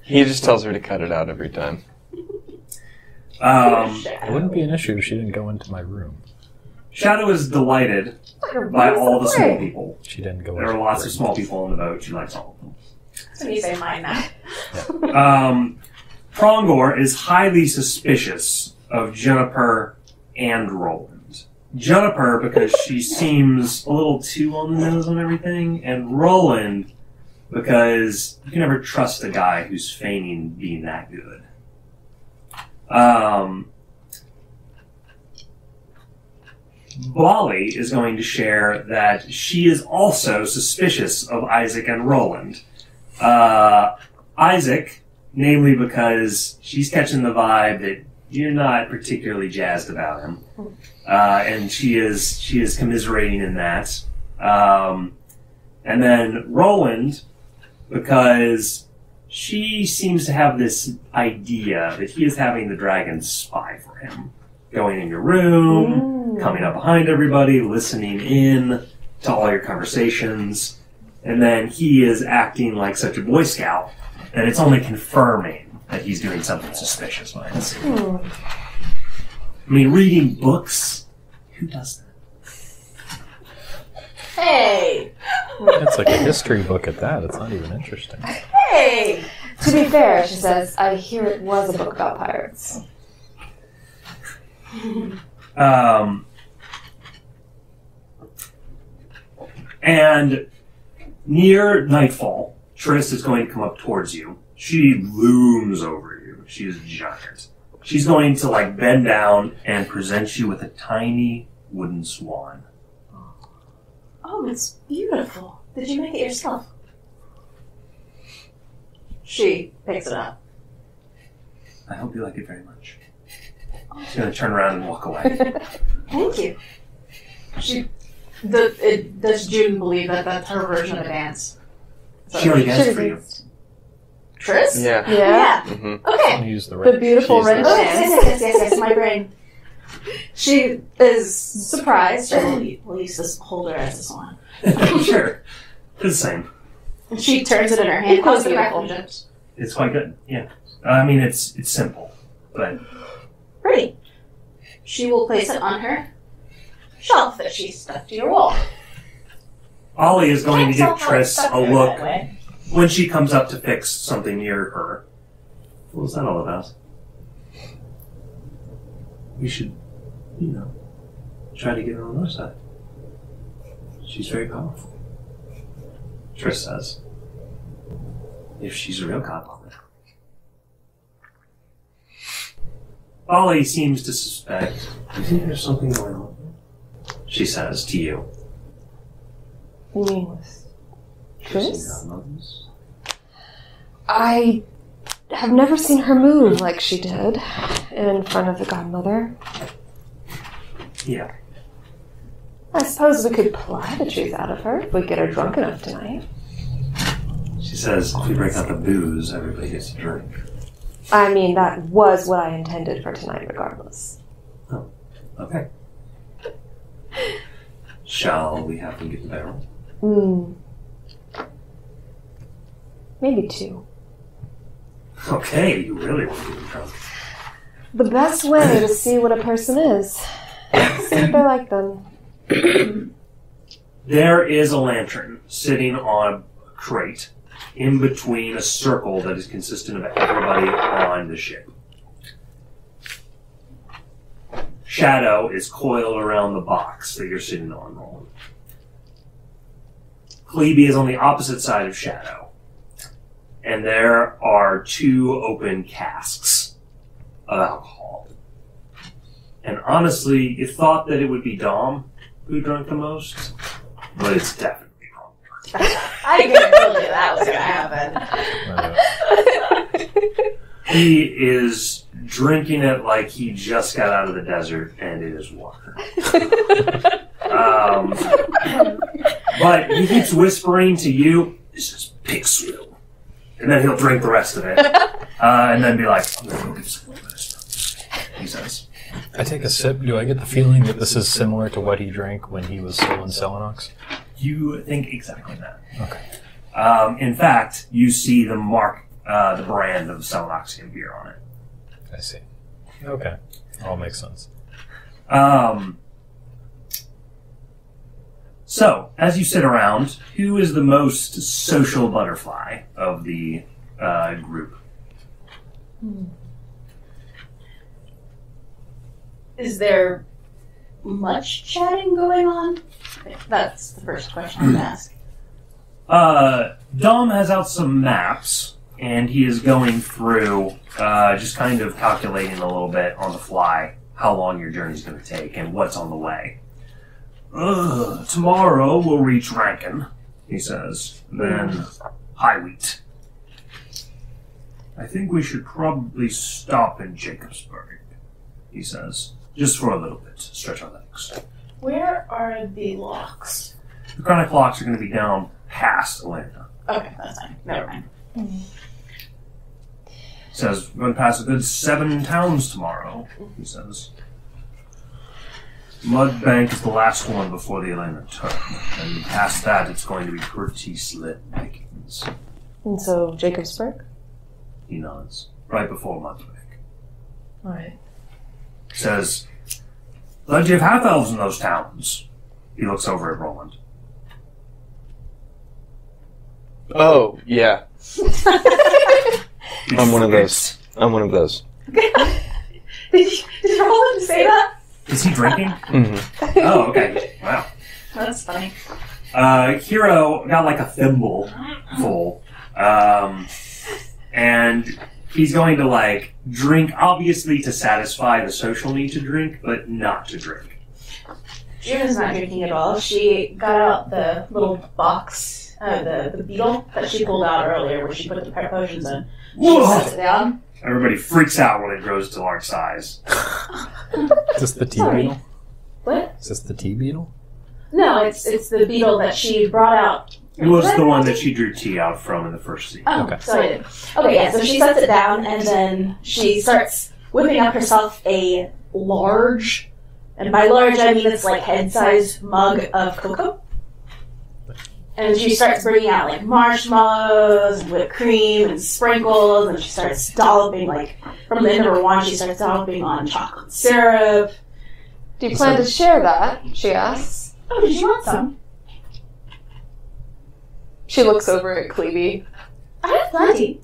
He just tells her to cut it out every time. It wouldn't be an issue if she didn't go into my room. Shadow is delighted by all the small people. She didn't go There into are my lots room. of small people on the boat. She likes all of them. So you say mine now. Prongor is highly suspicious of Juniper and Roland. Juniper because she seems a little too on the nose on everything, and Roland because you can never trust a guy who's feigning being that good. Bali is going to share that she is also suspicious of Isaac and Roland. Isaac, namely because she's catching the vibe that you're not particularly jazzed about him. And she is commiserating in that. And then Roland, because she seems to have this idea that he is having the dragons spy for him. Going in your room, coming up behind everybody, listening in to all your conversations. And then he is acting like such a Boy Scout that it's only confirming that he's doing something suspicious behind the scenes. I mean, reading books, who does that? Hey! It's like a history book at that. It's not even interesting. Hey! to be fair, she says, I hear it was a book about pirates. And near nightfall, Triss is going to come up towards you. She looms over you. She is giant. She's going to bend down and present you with a tiny wooden swan. Oh, it's beautiful. Did you make it yourself? She picks it up. I hope you like it very much. She's going to turn around and walk away. Thank you. Does June believe that that's her version of a dance? She already danced for you. Triss? Yeah. Yeah. Mm-hmm. Okay. Use the The beautiful She's red the- dance. Yes, my brain. She is surprised. We'll use this holder as a swan. Sure. It's the same. And she turns it in her hand. How's the Beautiful. craftsmanship? It's quite good. Yeah. I mean, it's simple, but Pretty. She will place it on her shelf that she stuck to your wall. Ollie is going to give Triss a look That when she comes up to fix something near her. What was that all about? We should, try to get her on our side. She's very powerful. Triss says. If she's a real cop on it. Ollie seems to suspect. Do you think there's something going on? She says to you. You mean with Triss? Godmothers? I have never seen her move like she did in front of the godmother. Yeah. I suppose we could pry the truth out of her if we get her drunk enough tonight. She says if we break out the booze, everybody gets a drink. I mean, that was what I intended for tonight regardless. Oh, okay. Shall we have them get the barrel? Maybe 2. Okay, you really want to get them drunk. The best way to see what a person is. See if they're like them. There is a lantern sitting on a crate in between a circle that is consistent of everybody on the ship. Shadow is coiled around the box that you're sitting on, Roland. Clebe is on the opposite side of Shadow. And there are 2 open casks of alcohol. And honestly, you thought that it would be Dom who drank the most, but it's definitely wrong. I could told you that was going to happen. He is drinking it like he just got out of the desert, and it is water. But he keeps whispering to you, "This is pig swill." And then he'll drink the rest of it. And then be like, "I'm going to go get some more stuff," he says. I take a sip. Do I get the feeling that this is similar to what he drank when he was still in Selenox? You think exactly that. Okay. In fact, you see the mark, the brand of Selenoxian beer on it. I see. Okay. All makes sense. So, as you sit around, who is the most social butterfly of the group? Is there much chatting going on? That's the first question to ask. Dom has out some maps, and he is going through, just kind of calculating a little bit on the fly how long your journey's going to take and what's on the way. Tomorrow we'll reach Rankin, he says. Then High Wheat. I think we should probably stop in Jacobsburg, he says. Just for a little bit, stretch our legs. Where are the locks? The chronic locks are going to be down past Elena. Okay, that's fine. Never mind. Says, we're going to pass a good 7 towns tomorrow, he says. Mudbank is the last one before the Elena turn. And past that, it's going to be pretty slim pickings. And so, Jacobsburg? He nods. Right before Mudbank. Alright. Says, plenty of half-elves in those towns. He looks over at Roland. Oh, yeah. Did I'm you one of forget? those. I'm one of those. Did Roland say that? Is he drinking? Mm-hmm. Oh, okay. Wow. That's funny. Hero got like a thimble full. And he's going to like drink, obviously to satisfy the social need to drink, but not to drink. Juna's not drinking at all. She got out the little box, the beetle that she pulled out earlier where she put the potions in. She sets it down. Everybody freaks out when it grows to large size. Is this the tea Sorry. beetle? What? Is this the tea beetle? No, it's the beetle that she brought out. It was the one that she drew tea out from in the first scene. Oh, Okay. so I did. Okay, yeah, so she sets it down, and then she starts whipping up herself a large, and by large I mean it's like head-sized mug of cocoa. And she starts bringing out like marshmallows, and whipped cream, and sprinkles, and she starts dolloping, like, from the end of her wand, she starts dolloping on chocolate syrup. Do you plan to share that? She asks. Oh, did you want some? She looks over at Cleve. I have plenty.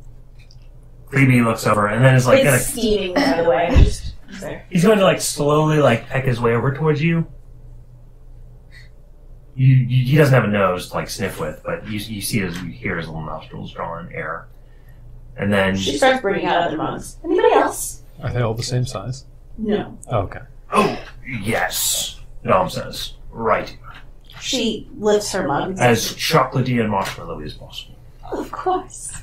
Creamy looks over and then is like It's steaming, by the way. Just there. he's going to like slowly like peck his way over towards you. He doesn't have a nose to like sniff with, but you see you hear his little nostrils drawing air. And then She starts bringing out other mugs. Anybody else? Are they all the same size? No. Oh, okay. oh yes, Dom says, right. She lifts her mug. As chocolatey and marshmallowy as possible. Of course.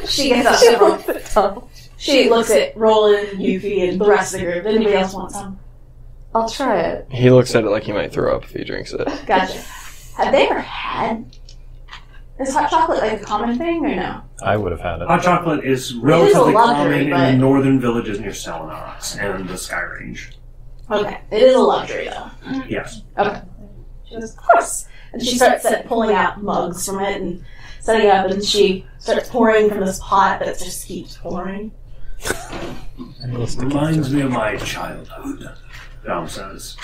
She gets up several. She looks at Roland, Yuffie, and the rest of the group. Anybody else want some? I'll try it. He looks at it like he might throw up if he drinks it. Gotcha. Have they ever had... Is hot chocolate like a common thing or no? I would have had it. Hot chocolate is relatively luxury, common but- in the northern villages near Salinax and the Sky Range. Okay. It is a luxury though. Yes. Okay. She goes, of course. And she starts pulling out mugs from it and setting it up, and she starts pouring from this pot that just keeps pouring. Reminds me of my childhood, Dom says.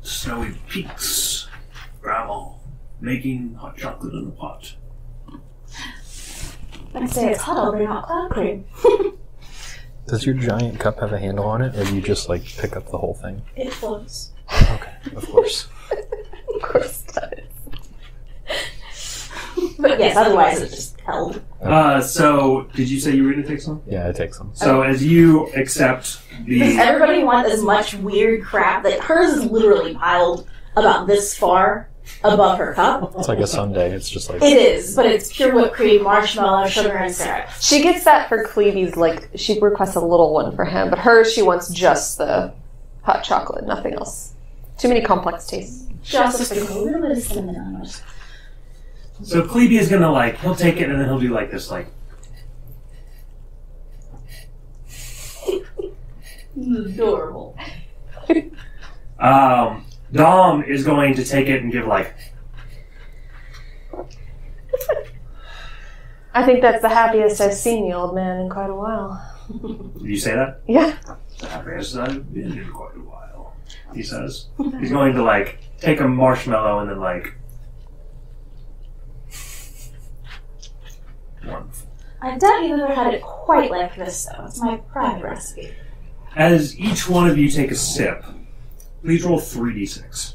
Snowy peaks, grandma making hot chocolate in a pot. Next day it's hot, I'll bring out cloud cream. Does your giant cup have a handle on it, or do you just like pick up the whole thing? It flows. Okay, of course. Of course it does. But yes, otherwise it's just held. So, did you say you were going to take some? Yeah, I take some. So, as you accept Does the... everybody want as much weird crap that hers is literally piled about this far above her cup? It's like a sundae. It's just like It is, but it's pure whipped cream, marshmallow, sugar, and syrup. She gets that for Cleve's, like, she requests a little one for him, but hers, she wants just the hot chocolate, nothing else. Too many complex tastes. She also sprinkles a little bit of cinnamon on hers. So, Cleve is going to, like, he'll take it and then he'll do, like, this, like... Adorable. Dom is going to take it and give, like... I think that's the happiest I've seen the old man in quite a while. Did you say that? Yeah. The happiest I've been in quite a while, he says. He's going to, like, take a marshmallow and then, like... Wonderful. I doubt you've ever had it quite like this, though. It's my private recipe. As each one of you take a sip, please roll 3d6.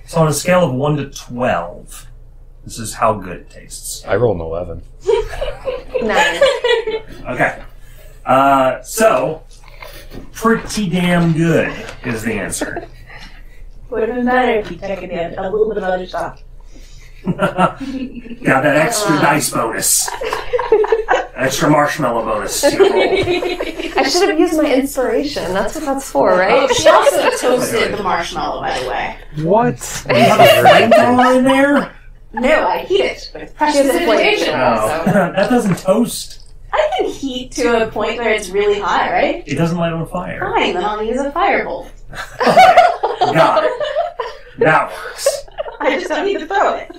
So on a scale of 1 to 12, this is how good it tastes. I rolled an 11. 9. Okay. So, pretty damn good is the answer. Would have been better if you taken a little bit of other stuff. Got that extra dice bonus. Extra marshmallow bonus. To your roll. I should have used my inspiration. That's what that's for, Oh, right? she also toasted the marshmallow, by the way. What? You have a flamethrower in there? No, I heat it with precious She has a flame. invitation. Oh, that doesn't toast. I can heat to a point where it's really hot, right? It doesn't light on fire. Fine, then I'll use a firebolt. Okay, got it. That works. I just don't need to throw it.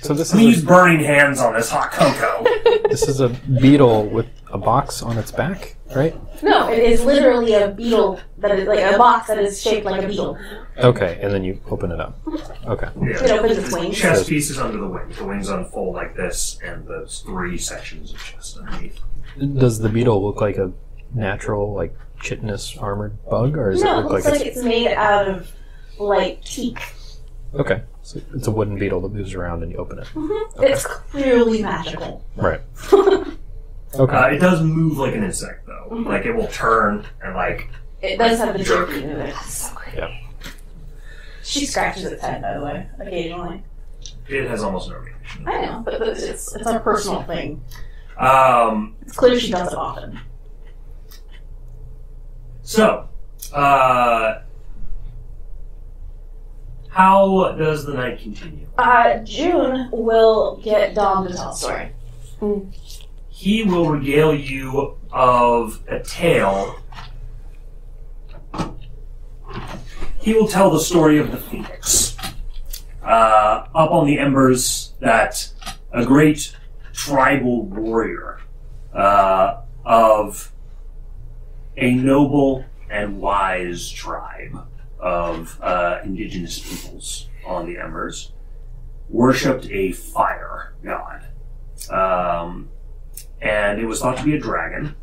So this Let me use is burning hands on this hot cocoa. this is a beetle with a box on its back, right? No, it is literally a beetle that is like a box that is shaped like a beetle. Okay, and then you open it up. Okay. It opens its wings. Chest piece is under the wing. The wings unfold like this, and there's 3 sections of chest underneath. Does the beetle look like a natural, like, chitinous armored bug, or does No, it it look looks like it's made out of like teak. Okay, so it's a wooden beetle that moves around and you open it. Mm-hmm. It's clearly magical. Right. Okay. It does move like an insect, though. Like, it will turn and, like... It does have the jerk. jerky in it. It's so great. Yeah. She scratches its head, by the way, occasionally. It has almost no reaction. I know, but it's a personal thing. Um, It's clear she does it often. So, how does the night continue? June will get Dom to tell a story. He will regale you of a tale. He will tell the story of the Phoenix. Up on the embers that a great tribal warrior of a noble and wise tribe of indigenous peoples on the embers worshipped a fire god. And it was thought to be a dragon.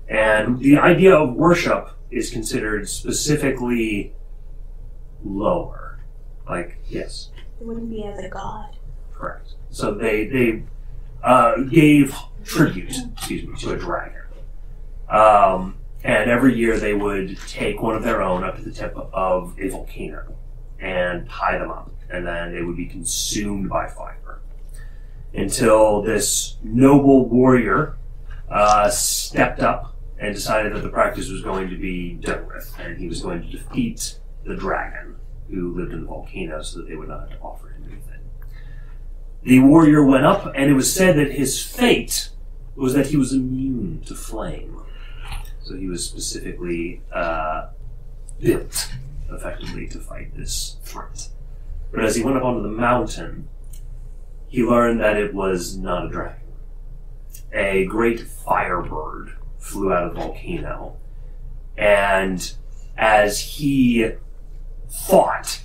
And the idea of worship is considered specifically lower. Like, yes. It wouldn't be as a god. Correct. So they gave tribute, to a dragon. And every year they would take one of their own up to the tip of a volcano and tie them up, and then they would be consumed by fire. Until this noble warrior stepped up and decided that the practice was going to be done with, and he was going to defeat the dragon who lived in the volcano so that they would not have to offer him anything. The warrior went up, and it was said that his fate was that he was immune to flame. So he was specifically built, effectively, to fight this threat. But as he went up onto the mountain, he learned that it was not a dragon. A great firebird flew out of the volcano, and as he fought,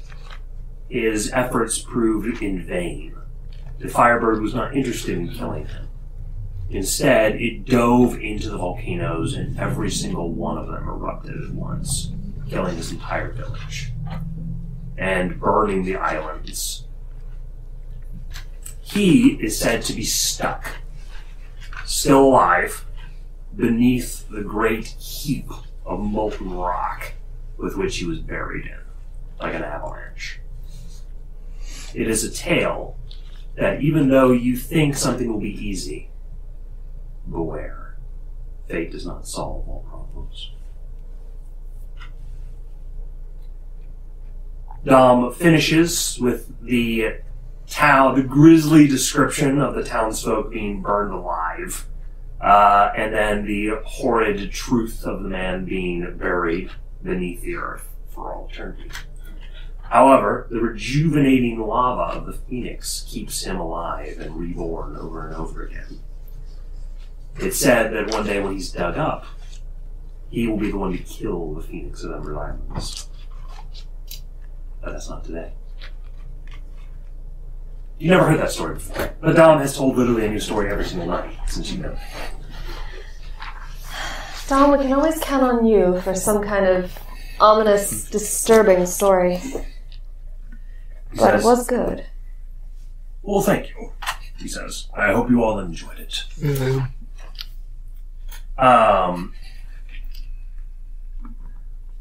his efforts proved in vain. The firebird was not interested in killing him. Instead, it dove into the volcanoes, and every single one of them erupted at once, killing his entire village and burning the islands. He is said to be stuck, still alive, beneath the great heap of molten rock with which he was buried in, like an avalanche. It is a tale that even though you think something will be easy, beware. Fate does not solve all problems. Dom finishes with the grisly description of the townsfolk being burned alive, and then the horrid truth of the man being buried beneath the earth for all eternity. However, the rejuvenating lava of the Phoenix keeps him alive and reborn over and over again. It's said that one day when he's dug up, he will be the one to kill the Phoenix of Ember Islands. But that's not today. You never heard that story before. But Dom has told literally a new story every single night since you know it. Dom, we can always count on you for some kind of ominous, disturbing story. But it was good. Well, thank you, he says. I hope you all enjoyed it. Mm-hmm.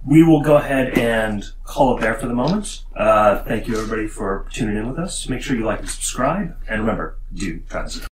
We will go ahead and call it there for the moment. Thank you, everybody, for tuning in with us. Make sure you like and subscribe. And remember, do try to subscribe.